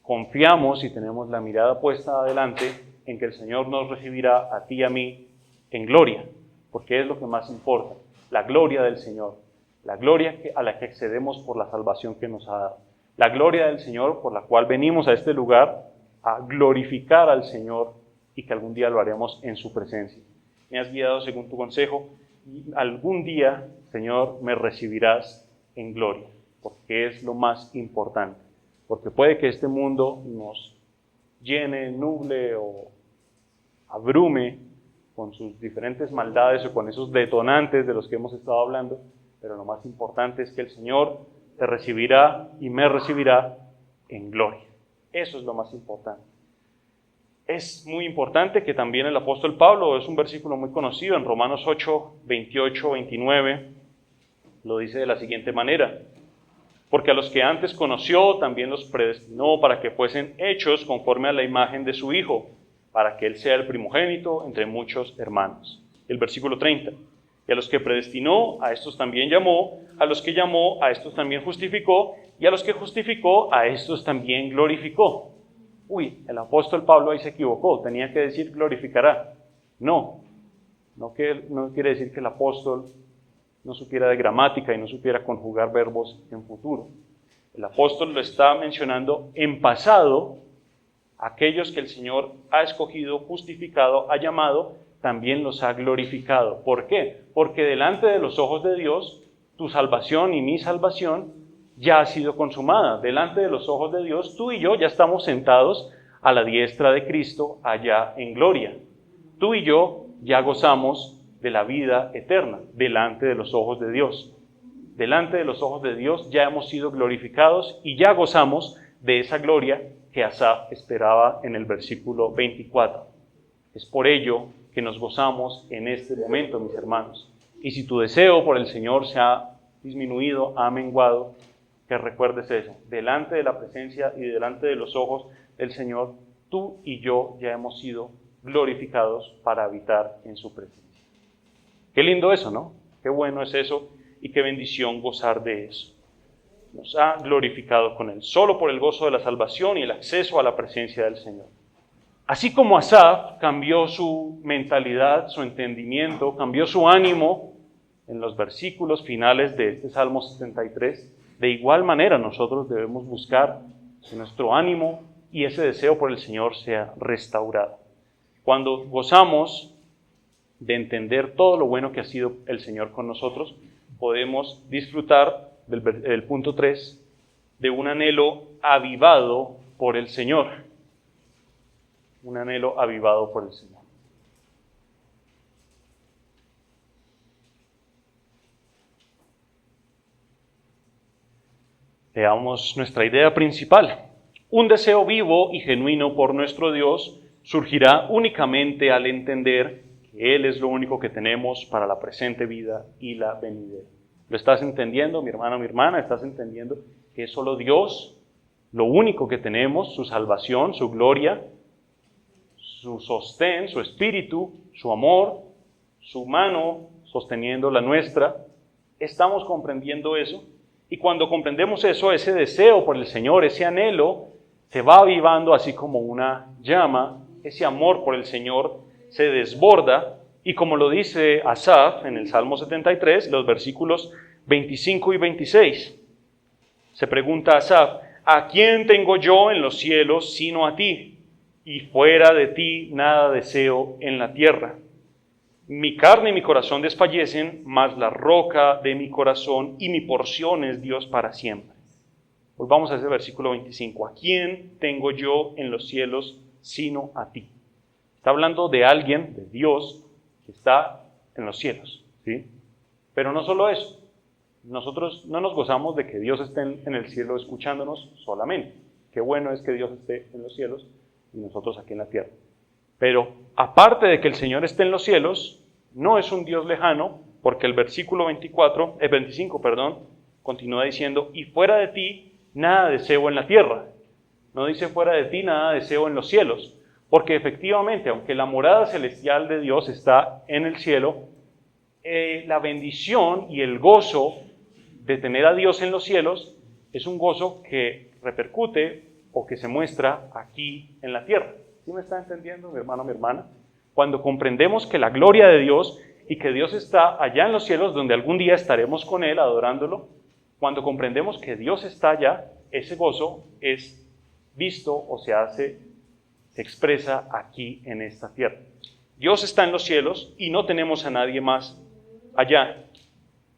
confiamos y tenemos la mirada puesta adelante en que el Señor nos recibirá a ti y a mí en gloria, porque es lo que más importa, la gloria del Señor, la gloria a la que accedemos por la salvación que nos ha dado, la gloria del Señor por la cual venimos a este lugar a glorificar al Señor y que algún día lo haremos en su presencia. Me has guiado según tu consejo y algún día, Señor, me recibirás en gloria, porque es lo más importante. Porque puede que este mundo nos llene, nuble o abrume con sus diferentes maldades o con esos detonantes de los que hemos estado hablando, pero lo más importante es que el Señor te recibirá y me recibirá en gloria. Eso es lo más importante. Es muy importante que también el apóstol Pablo, es un versículo muy conocido en Romanos 8, 28, 29, lo dice de la siguiente manera: porque a los que antes conoció, también los predestinó para que fuesen hechos conforme a la imagen de su Hijo, para que Él sea el primogénito entre muchos hermanos. El versículo 30. Y a los que predestinó, a estos también llamó, a los que llamó, a estos también justificó, y a los que justificó, a estos también glorificó. El apóstol Pablo ahí se equivocó, tenía que decir glorificará. No quiere decir que el apóstol no supiera de gramática y no supiera conjugar verbos en futuro. El apóstol lo está mencionando en pasado. Aquellos que el Señor ha escogido, justificado, ha llamado, también los ha glorificado. ¿Por qué? Porque delante de los ojos de Dios, tu salvación y mi salvación ya ha sido consumada. Delante de los ojos de Dios, tú y yo ya estamos sentados a la diestra de Cristo allá en gloria. Tú y yo ya gozamos de la vida eterna delante de los ojos de Dios. Delante de los ojos de Dios ya hemos sido glorificados y ya gozamos de esa gloria que Asaf esperaba en el versículo 24. Es por ello que nos gozamos en este momento, mis hermanos. Y si tu deseo por el Señor se ha disminuido, ha menguado, que recuerdes eso. Delante de la presencia y delante de los ojos del Señor, tú y yo ya hemos sido glorificados para habitar en su presencia. Qué lindo eso, ¿no? Qué bueno es eso y qué bendición gozar de eso. Nos ha glorificado con Él, solo por el gozo de la salvación y el acceso a la presencia del Señor. Así como Asaf cambió su mentalidad, su entendimiento, cambió su ánimo en los versículos finales de este Salmo 73, de igual manera nosotros debemos buscar que nuestro ánimo y ese deseo por el Señor sea restaurado. Cuando gozamos de entender todo lo bueno que ha sido el Señor con nosotros, podemos disfrutar del punto 3, de un anhelo avivado por el Señor. Un anhelo avivado por el Señor. Veamos nuestra idea principal. Un deseo vivo y genuino por nuestro Dios surgirá únicamente al entender que Él es lo único que tenemos para la presente vida y la venidera. ¿Lo estás entendiendo, mi hermano, mi hermana? ¿Estás entendiendo que es solo Dios lo único que tenemos, su salvación, su gloria, su sostén, su espíritu, su amor, su mano sosteniendo la nuestra? ¿Estamos comprendiendo eso? Y cuando comprendemos eso, ese deseo por el Señor, ese anhelo, se va avivando así como una llama. Ese amor por el Señor se desborda. Y como lo dice Asaf en el Salmo 73, los versículos 25 y 26, se pregunta Asaf: ¿a quién tengo yo en los cielos sino a ti? Y fuera de ti nada deseo en la tierra. Mi carne y mi corazón desfallecen, mas la roca de mi corazón y mi porción es Dios para siempre. Volvamos a ese versículo 25. ¿A quién tengo yo en los cielos sino a ti? Está hablando de alguien, de Dios, que está en los cielos, ¿sí? Pero no solo eso. Nosotros no nos gozamos de que Dios esté en el cielo escuchándonos solamente. Qué bueno es que Dios esté en los cielos y nosotros aquí en la tierra. Pero aparte de que el Señor esté en los cielos, no es un Dios lejano, porque el versículo 25, continúa diciendo: y fuera de ti nada deseo en la tierra. No dice fuera de ti nada deseo en los cielos, porque efectivamente, aunque la morada celestial de Dios está en el cielo, la bendición y el gozo de tener a Dios en los cielos es un gozo que repercute o que se muestra aquí en la tierra. ¿Sí me está entendiendo, mi hermano, mi hermana? Cuando comprendemos que la gloria de Dios y que Dios está allá en los cielos, donde algún día estaremos con Él adorándolo, cuando comprendemos que Dios está allá, ese gozo es visto o se expresa aquí en esta tierra. Dios está en los cielos y no tenemos a nadie más allá.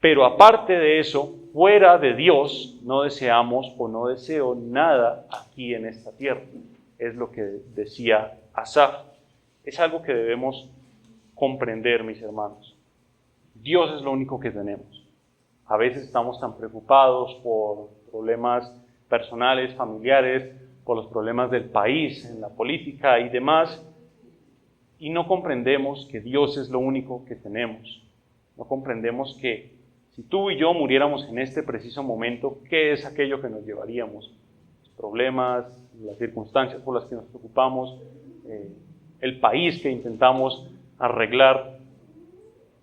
Pero aparte de eso, fuera de Dios, no deseamos o no deseo nada aquí en esta tierra. Es lo que decía Asaf. Es algo que debemos comprender, mis hermanos. Dios es lo único que tenemos. A veces estamos tan preocupados por problemas personales, familiares, por los problemas del país, en la política y demás, y no comprendemos que Dios es lo único que tenemos. No comprendemos que si tú y yo muriéramos en este preciso momento, ¿qué es aquello que nos llevaríamos? Los problemas, las circunstancias por las que nos preocupamos, el país que intentamos arreglar.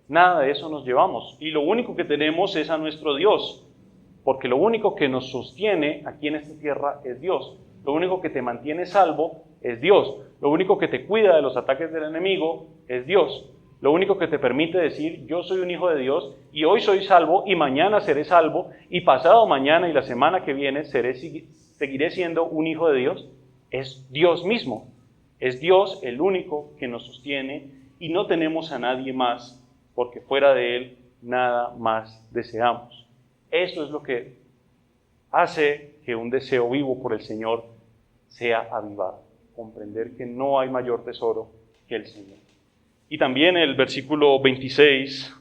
Nada de eso nos llevamos. Y lo único que tenemos es a nuestro Dios, porque lo único que nos sostiene aquí en esta tierra es Dios. Lo único que te mantiene salvo es Dios. Lo único que te cuida de los ataques del enemigo es Dios. Lo único que te permite decir, yo soy un hijo de Dios y hoy soy salvo y mañana seré salvo y pasado mañana y la semana que viene seguiré siendo un hijo de Dios, es Dios mismo. Es Dios el único que nos sostiene y no tenemos a nadie más, porque fuera de Él nada más deseamos. Eso es lo que hace que un deseo vivo por el Señor sea avivado. Comprender que no hay mayor tesoro que el Señor. Y también el versículo 26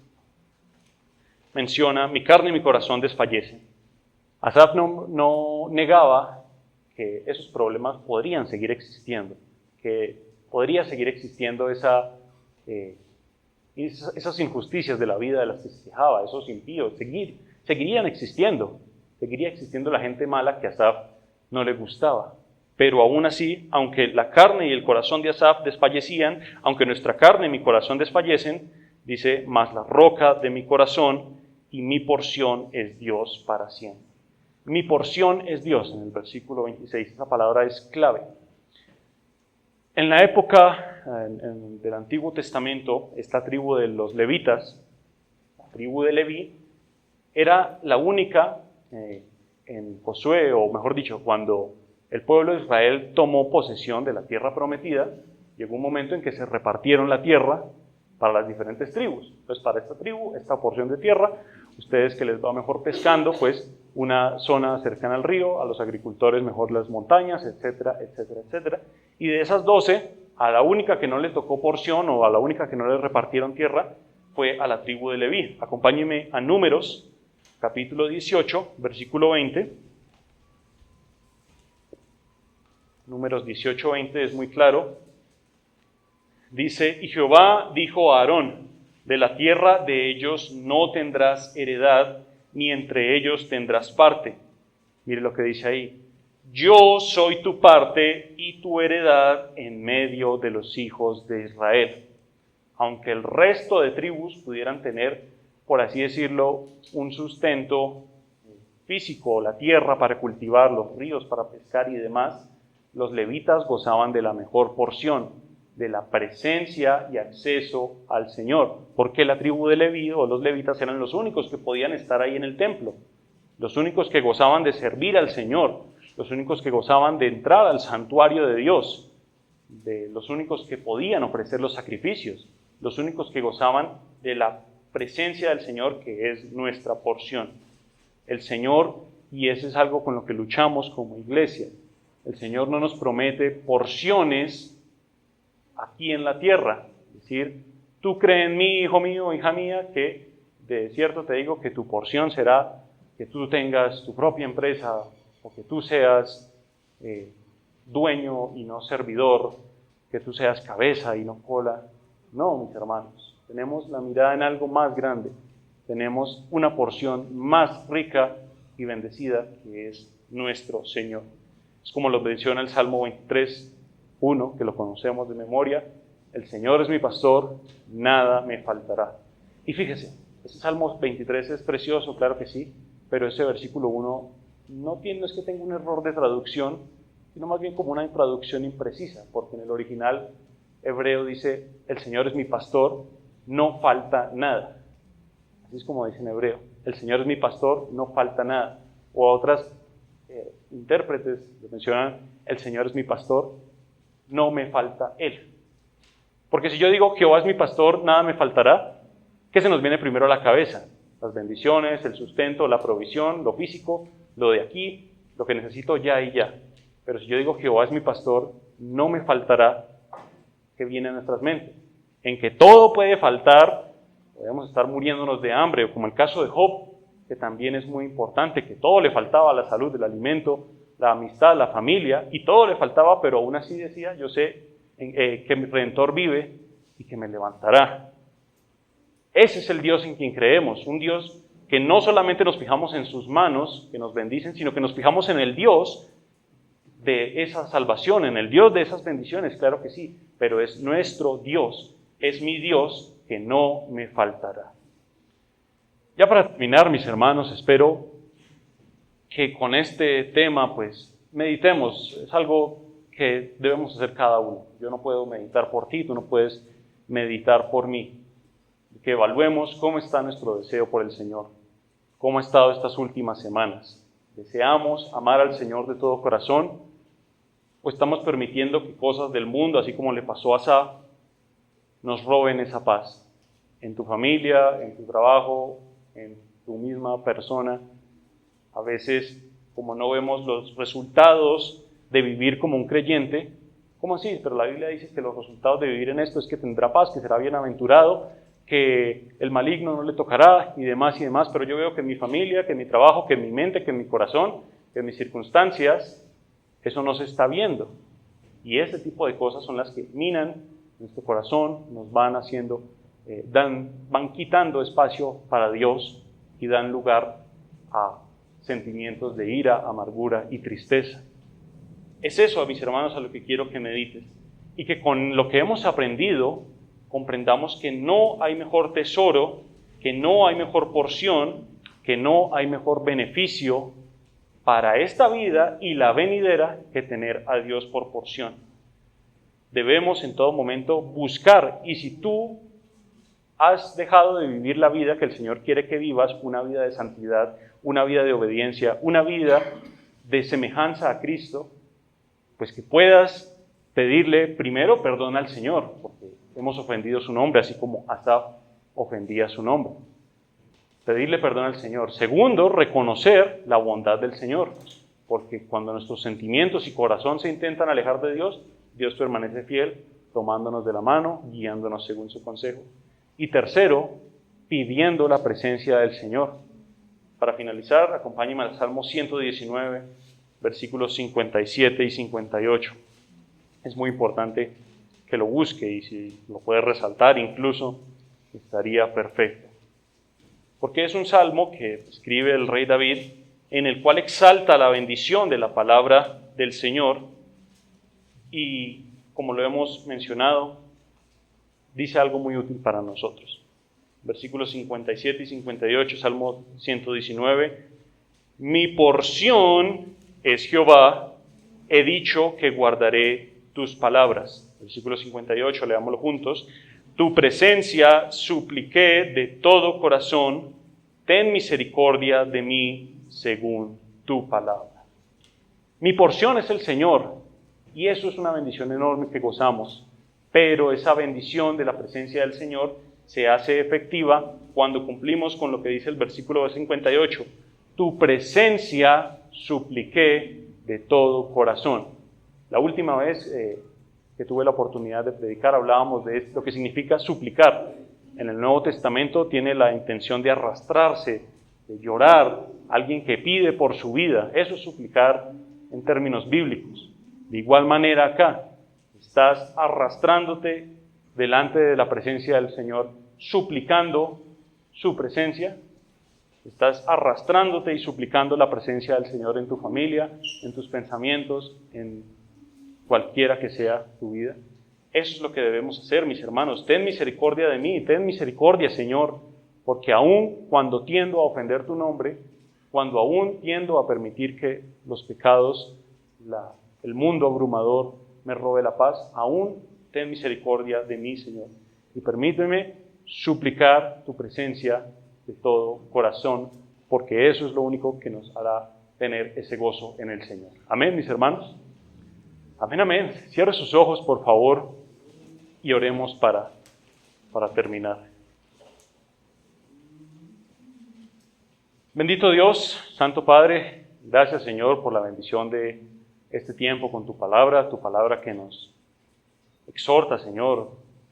menciona, mi carne y mi corazón desfallecen. Asaf no negaba que esos problemas podrían seguir existiendo, que podría seguir existiendo esas injusticias de la vida de las que se quejaba, esos impíos, seguirían existiendo. Seguiría existiendo la gente mala que a Asaf no le gustaba. Pero aún así, aunque la carne y el corazón de Asaf desfallecían, aunque nuestra carne y mi corazón desfallecen, dice, mas la roca de mi corazón y mi porción es Dios para siempre. Mi porción es Dios, en el versículo 26, esa palabra es clave. En la época del Antiguo Testamento, esta tribu de los levitas, la tribu de Leví, era la única en Josué, o mejor dicho, cuando el pueblo de Israel tomó posesión de la tierra prometida, llegó un momento en que se repartieron la tierra para las diferentes tribus. Entonces, para esta tribu, esta porción de tierra, ustedes que les va mejor pescando, pues una zona cercana al río, a los agricultores mejor las montañas, etcétera, etcétera, etcétera. Y de esas 12, a la única que no le tocó porción o a la única que no le repartieron tierra, fue a la tribu de Leví. Acompáñenme a Números, capítulo 18, versículo 20. Números 18, 20 es muy claro. Dice, y Jehová dijo a Aarón, de la tierra de ellos no tendrás heredad, ni entre ellos tendrás parte. Mire lo que dice ahí. Yo soy tu parte y tu heredad en medio de los hijos de Israel. Aunque el resto de tribus pudieran tener, por así decirlo, un sustento físico, la tierra para cultivar, los ríos para pescar y demás, los levitas gozaban de la mejor porción, de la presencia y acceso al Señor, porque la tribu de Leví o los levitas eran los únicos que podían estar ahí en el templo, los únicos que gozaban de servir al Señor, los únicos que gozaban de entrar al santuario de Dios, de los únicos que podían ofrecer los sacrificios, los únicos que gozaban de la presencia del Señor, que es nuestra porción. El Señor, y eso es algo con lo que luchamos como iglesia, el Señor no nos promete porciones aquí en la tierra. Es decir, tú crees en mí, hijo mío, hija mía, que de cierto te digo que tu porción será que tú tengas tu propia empresa o que tú seas dueño y no servidor, que tú seas cabeza y no cola. No, mis hermanos, tenemos la mirada en algo más grande. Tenemos una porción más rica y bendecida que es nuestro Señor. Es como lo menciona el Salmo 23, 1, que lo conocemos de memoria. El Señor es mi pastor, nada me faltará. Y fíjese, ese Salmo 23 es precioso, claro que sí, pero ese versículo 1 no es que tenga un error de traducción, sino más bien como una traducción imprecisa, porque en el original hebreo dice, el Señor es mi pastor, no falta nada. Así es como dice en hebreo, el Señor es mi pastor, no falta nada. O a otras intérpretes le mencionan, el Señor es mi pastor, no me falta Él. Porque si yo digo, Jehová es mi pastor, nada me faltará, ¿qué se nos viene primero a la cabeza? Las bendiciones, el sustento, la provisión, lo físico, lo de aquí, lo que necesito ya y ya. Pero si yo digo, Jehová es mi pastor, no me faltará, ¿qué viene a nuestras mentes? En que todo puede faltar, podemos estar muriéndonos de hambre, o como el caso de Job, que también es muy importante, que todo le faltaba, la salud, el alimento, la amistad, la familia, y todo le faltaba, pero aún así decía, yo sé que mi Redentor vive y que me levantará. Ese es el Dios en quien creemos, un Dios que no solamente nos fijamos en sus manos, que nos bendicen, sino que nos fijamos en el Dios de esa salvación, en el Dios de esas bendiciones, claro que sí, pero es nuestro Dios, es mi Dios que no me faltará. Ya para terminar, mis hermanos, espero que con este tema, pues, meditemos. Es algo que debemos hacer cada uno. Yo no puedo meditar por ti, tú no puedes meditar por mí. Que evaluemos cómo está nuestro deseo por el Señor, cómo ha estado estas últimas semanas. ¿Deseamos amar al Señor de todo corazón? ¿O estamos permitiendo que cosas del mundo, así como le pasó a Asaf, nos roben esa paz? En tu familia, en tu trabajo, en tu misma persona. A veces, como no vemos los resultados de vivir como un creyente, ¿cómo así? Pero la Biblia dice que los resultados de vivir en esto es que tendrá paz, que será bienaventurado, que el maligno no le tocará y demás, pero yo veo que en mi familia, que en mi trabajo, que en mi mente, que en mi corazón, que en mis circunstancias, eso no se está viendo. Y ese tipo de cosas son las que minan nuestro corazón, nos van haciendo, van quitando espacio para Dios y dan lugar a sentimientos de ira, amargura y tristeza. Es eso, mis hermanos, a lo que quiero que medites. Y que con lo que hemos aprendido, comprendamos que no hay mejor tesoro, que no hay mejor porción, que no hay mejor beneficio para esta vida y la venidera que tener a Dios por porción. Debemos en todo momento buscar, y si tú has dejado de vivir la vida que el Señor quiere que vivas, una vida de santidad, una vida de obediencia, una vida de semejanza a Cristo, pues que puedas pedirle primero perdón al Señor, porque hemos ofendido su nombre, así como Asaf ofendía su nombre. Pedirle perdón al Señor. Segundo, reconocer la bondad del Señor, porque cuando nuestros sentimientos y corazón se intentan alejar de Dios, Dios permanece fiel, tomándonos de la mano, guiándonos según su consejo. Y tercero, pidiendo la presencia del Señor. Para finalizar, acompáñenme al Salmo 119, versículos 57 y 58. Es muy importante que lo busque y si lo puede resaltar incluso, estaría perfecto. Porque es un salmo que escribe el rey David, en el cual exalta la bendición de la palabra del Señor y, como lo hemos mencionado, dice algo muy útil para nosotros. Versículos 57 y 58, Salmo 119. Mi porción es Jehová, he dicho que guardaré tus palabras. Versículo 58, leámoslo juntos. Tu presencia supliqué de todo corazón, ten misericordia de mí según tu palabra. Mi porción es el Señor, y eso es una bendición enorme que gozamos, pero esa bendición de la presencia del Señor se hace efectiva cuando cumplimos con lo que dice el versículo 58. Tu presencia supliqué de todo corazón. La última vez que tuve la oportunidad de predicar, hablábamos de lo que significa suplicar. En el Nuevo Testamento tiene la intención de arrastrarse, de llorar, alguien que pide por su vida. Eso es suplicar en términos bíblicos. De igual manera acá, estás arrastrándote delante de la presencia del Señor, suplicando su presencia. Estás arrastrándote y suplicando la presencia del Señor en tu familia, en tus pensamientos, en cualquiera que sea tu vida. Eso es lo que debemos hacer, mis hermanos. Ten misericordia de mí, ten misericordia, Señor, porque aun cuando tiendo a ofender tu nombre, cuando aún tiendo a permitir que los pecados, el mundo abrumador me robe la paz, aún ten misericordia de mí, Señor. Y permíteme suplicar tu presencia de todo corazón, porque eso es lo único que nos hará tener ese gozo en el Señor. Amén, mis hermanos. Amén, amén. Cierre sus ojos, por favor, y oremos para terminar. Bendito Dios, Santo Padre, gracias, Señor, por la bendición de este tiempo con tu palabra que nos exhorta, Señor,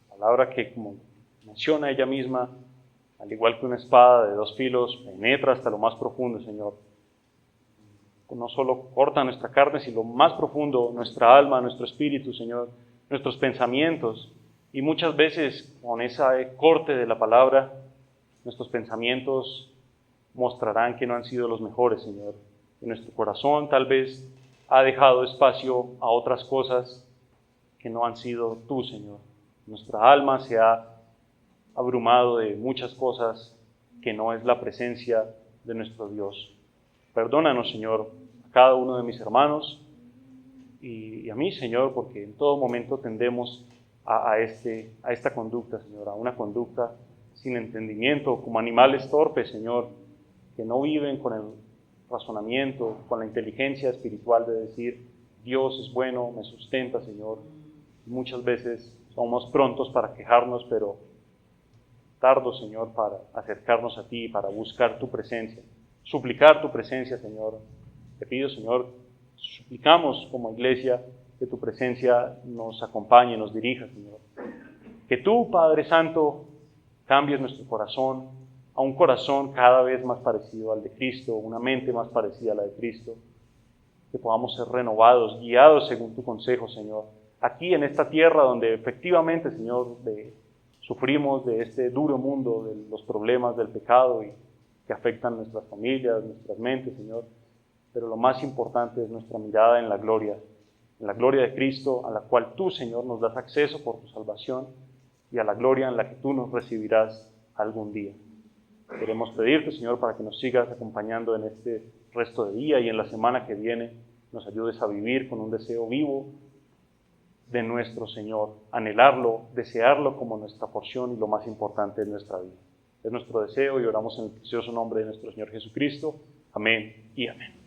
palabra que, como menciona ella misma, al igual que una espada de dos filos, penetra hasta lo más profundo, Señor. No solo corta nuestra carne, sino lo más profundo, nuestra alma, nuestro espíritu, Señor, nuestros pensamientos. Y muchas veces con ese corte de la palabra, nuestros pensamientos mostrarán que no han sido los mejores, Señor. Y nuestro corazón tal vez ha dejado espacio a otras cosas que no han sido tú, Señor. Nuestra alma se ha abrumado de muchas cosas que no es la presencia de nuestro Dios. Perdónanos, Señor, a cada uno de mis hermanos y a mí, Señor, porque en todo momento tendemos a esta conducta, Señor, a una conducta sin entendimiento, como animales torpes, Señor, que no viven con el razonamiento, con la inteligencia espiritual de decir, Dios es bueno, me sustenta, Señor. Muchas veces somos prontos para quejarnos, pero tardos, Señor, para acercarnos a ti, para buscar tu presencia, suplicar tu presencia, Señor. Te pido, Señor, suplicamos como iglesia que tu presencia nos acompañe, nos dirija, Señor. Que tú, Padre Santo, cambies nuestro corazón a un corazón cada vez más parecido al de Cristo, una mente más parecida a la de Cristo. Que podamos ser renovados, guiados según tu consejo, Señor. Aquí en esta tierra donde efectivamente, Señor, sufrimos de este duro mundo, de los problemas del pecado y que afectan nuestras familias, nuestras mentes, Señor. Pero lo más importante es nuestra mirada en la gloria de Cristo, a la cual tú, Señor, nos das acceso por tu salvación y a la gloria en la que tú nos recibirás algún día. Queremos pedirte, Señor, para que nos sigas acompañando en este resto de día y en la semana que viene nos ayudes a vivir con un deseo vivo de nuestro Señor, anhelarlo, desearlo como nuestra porción y lo más importante de nuestra vida. Es nuestro deseo y oramos en el precioso nombre de nuestro Señor Jesucristo. Amén y amén.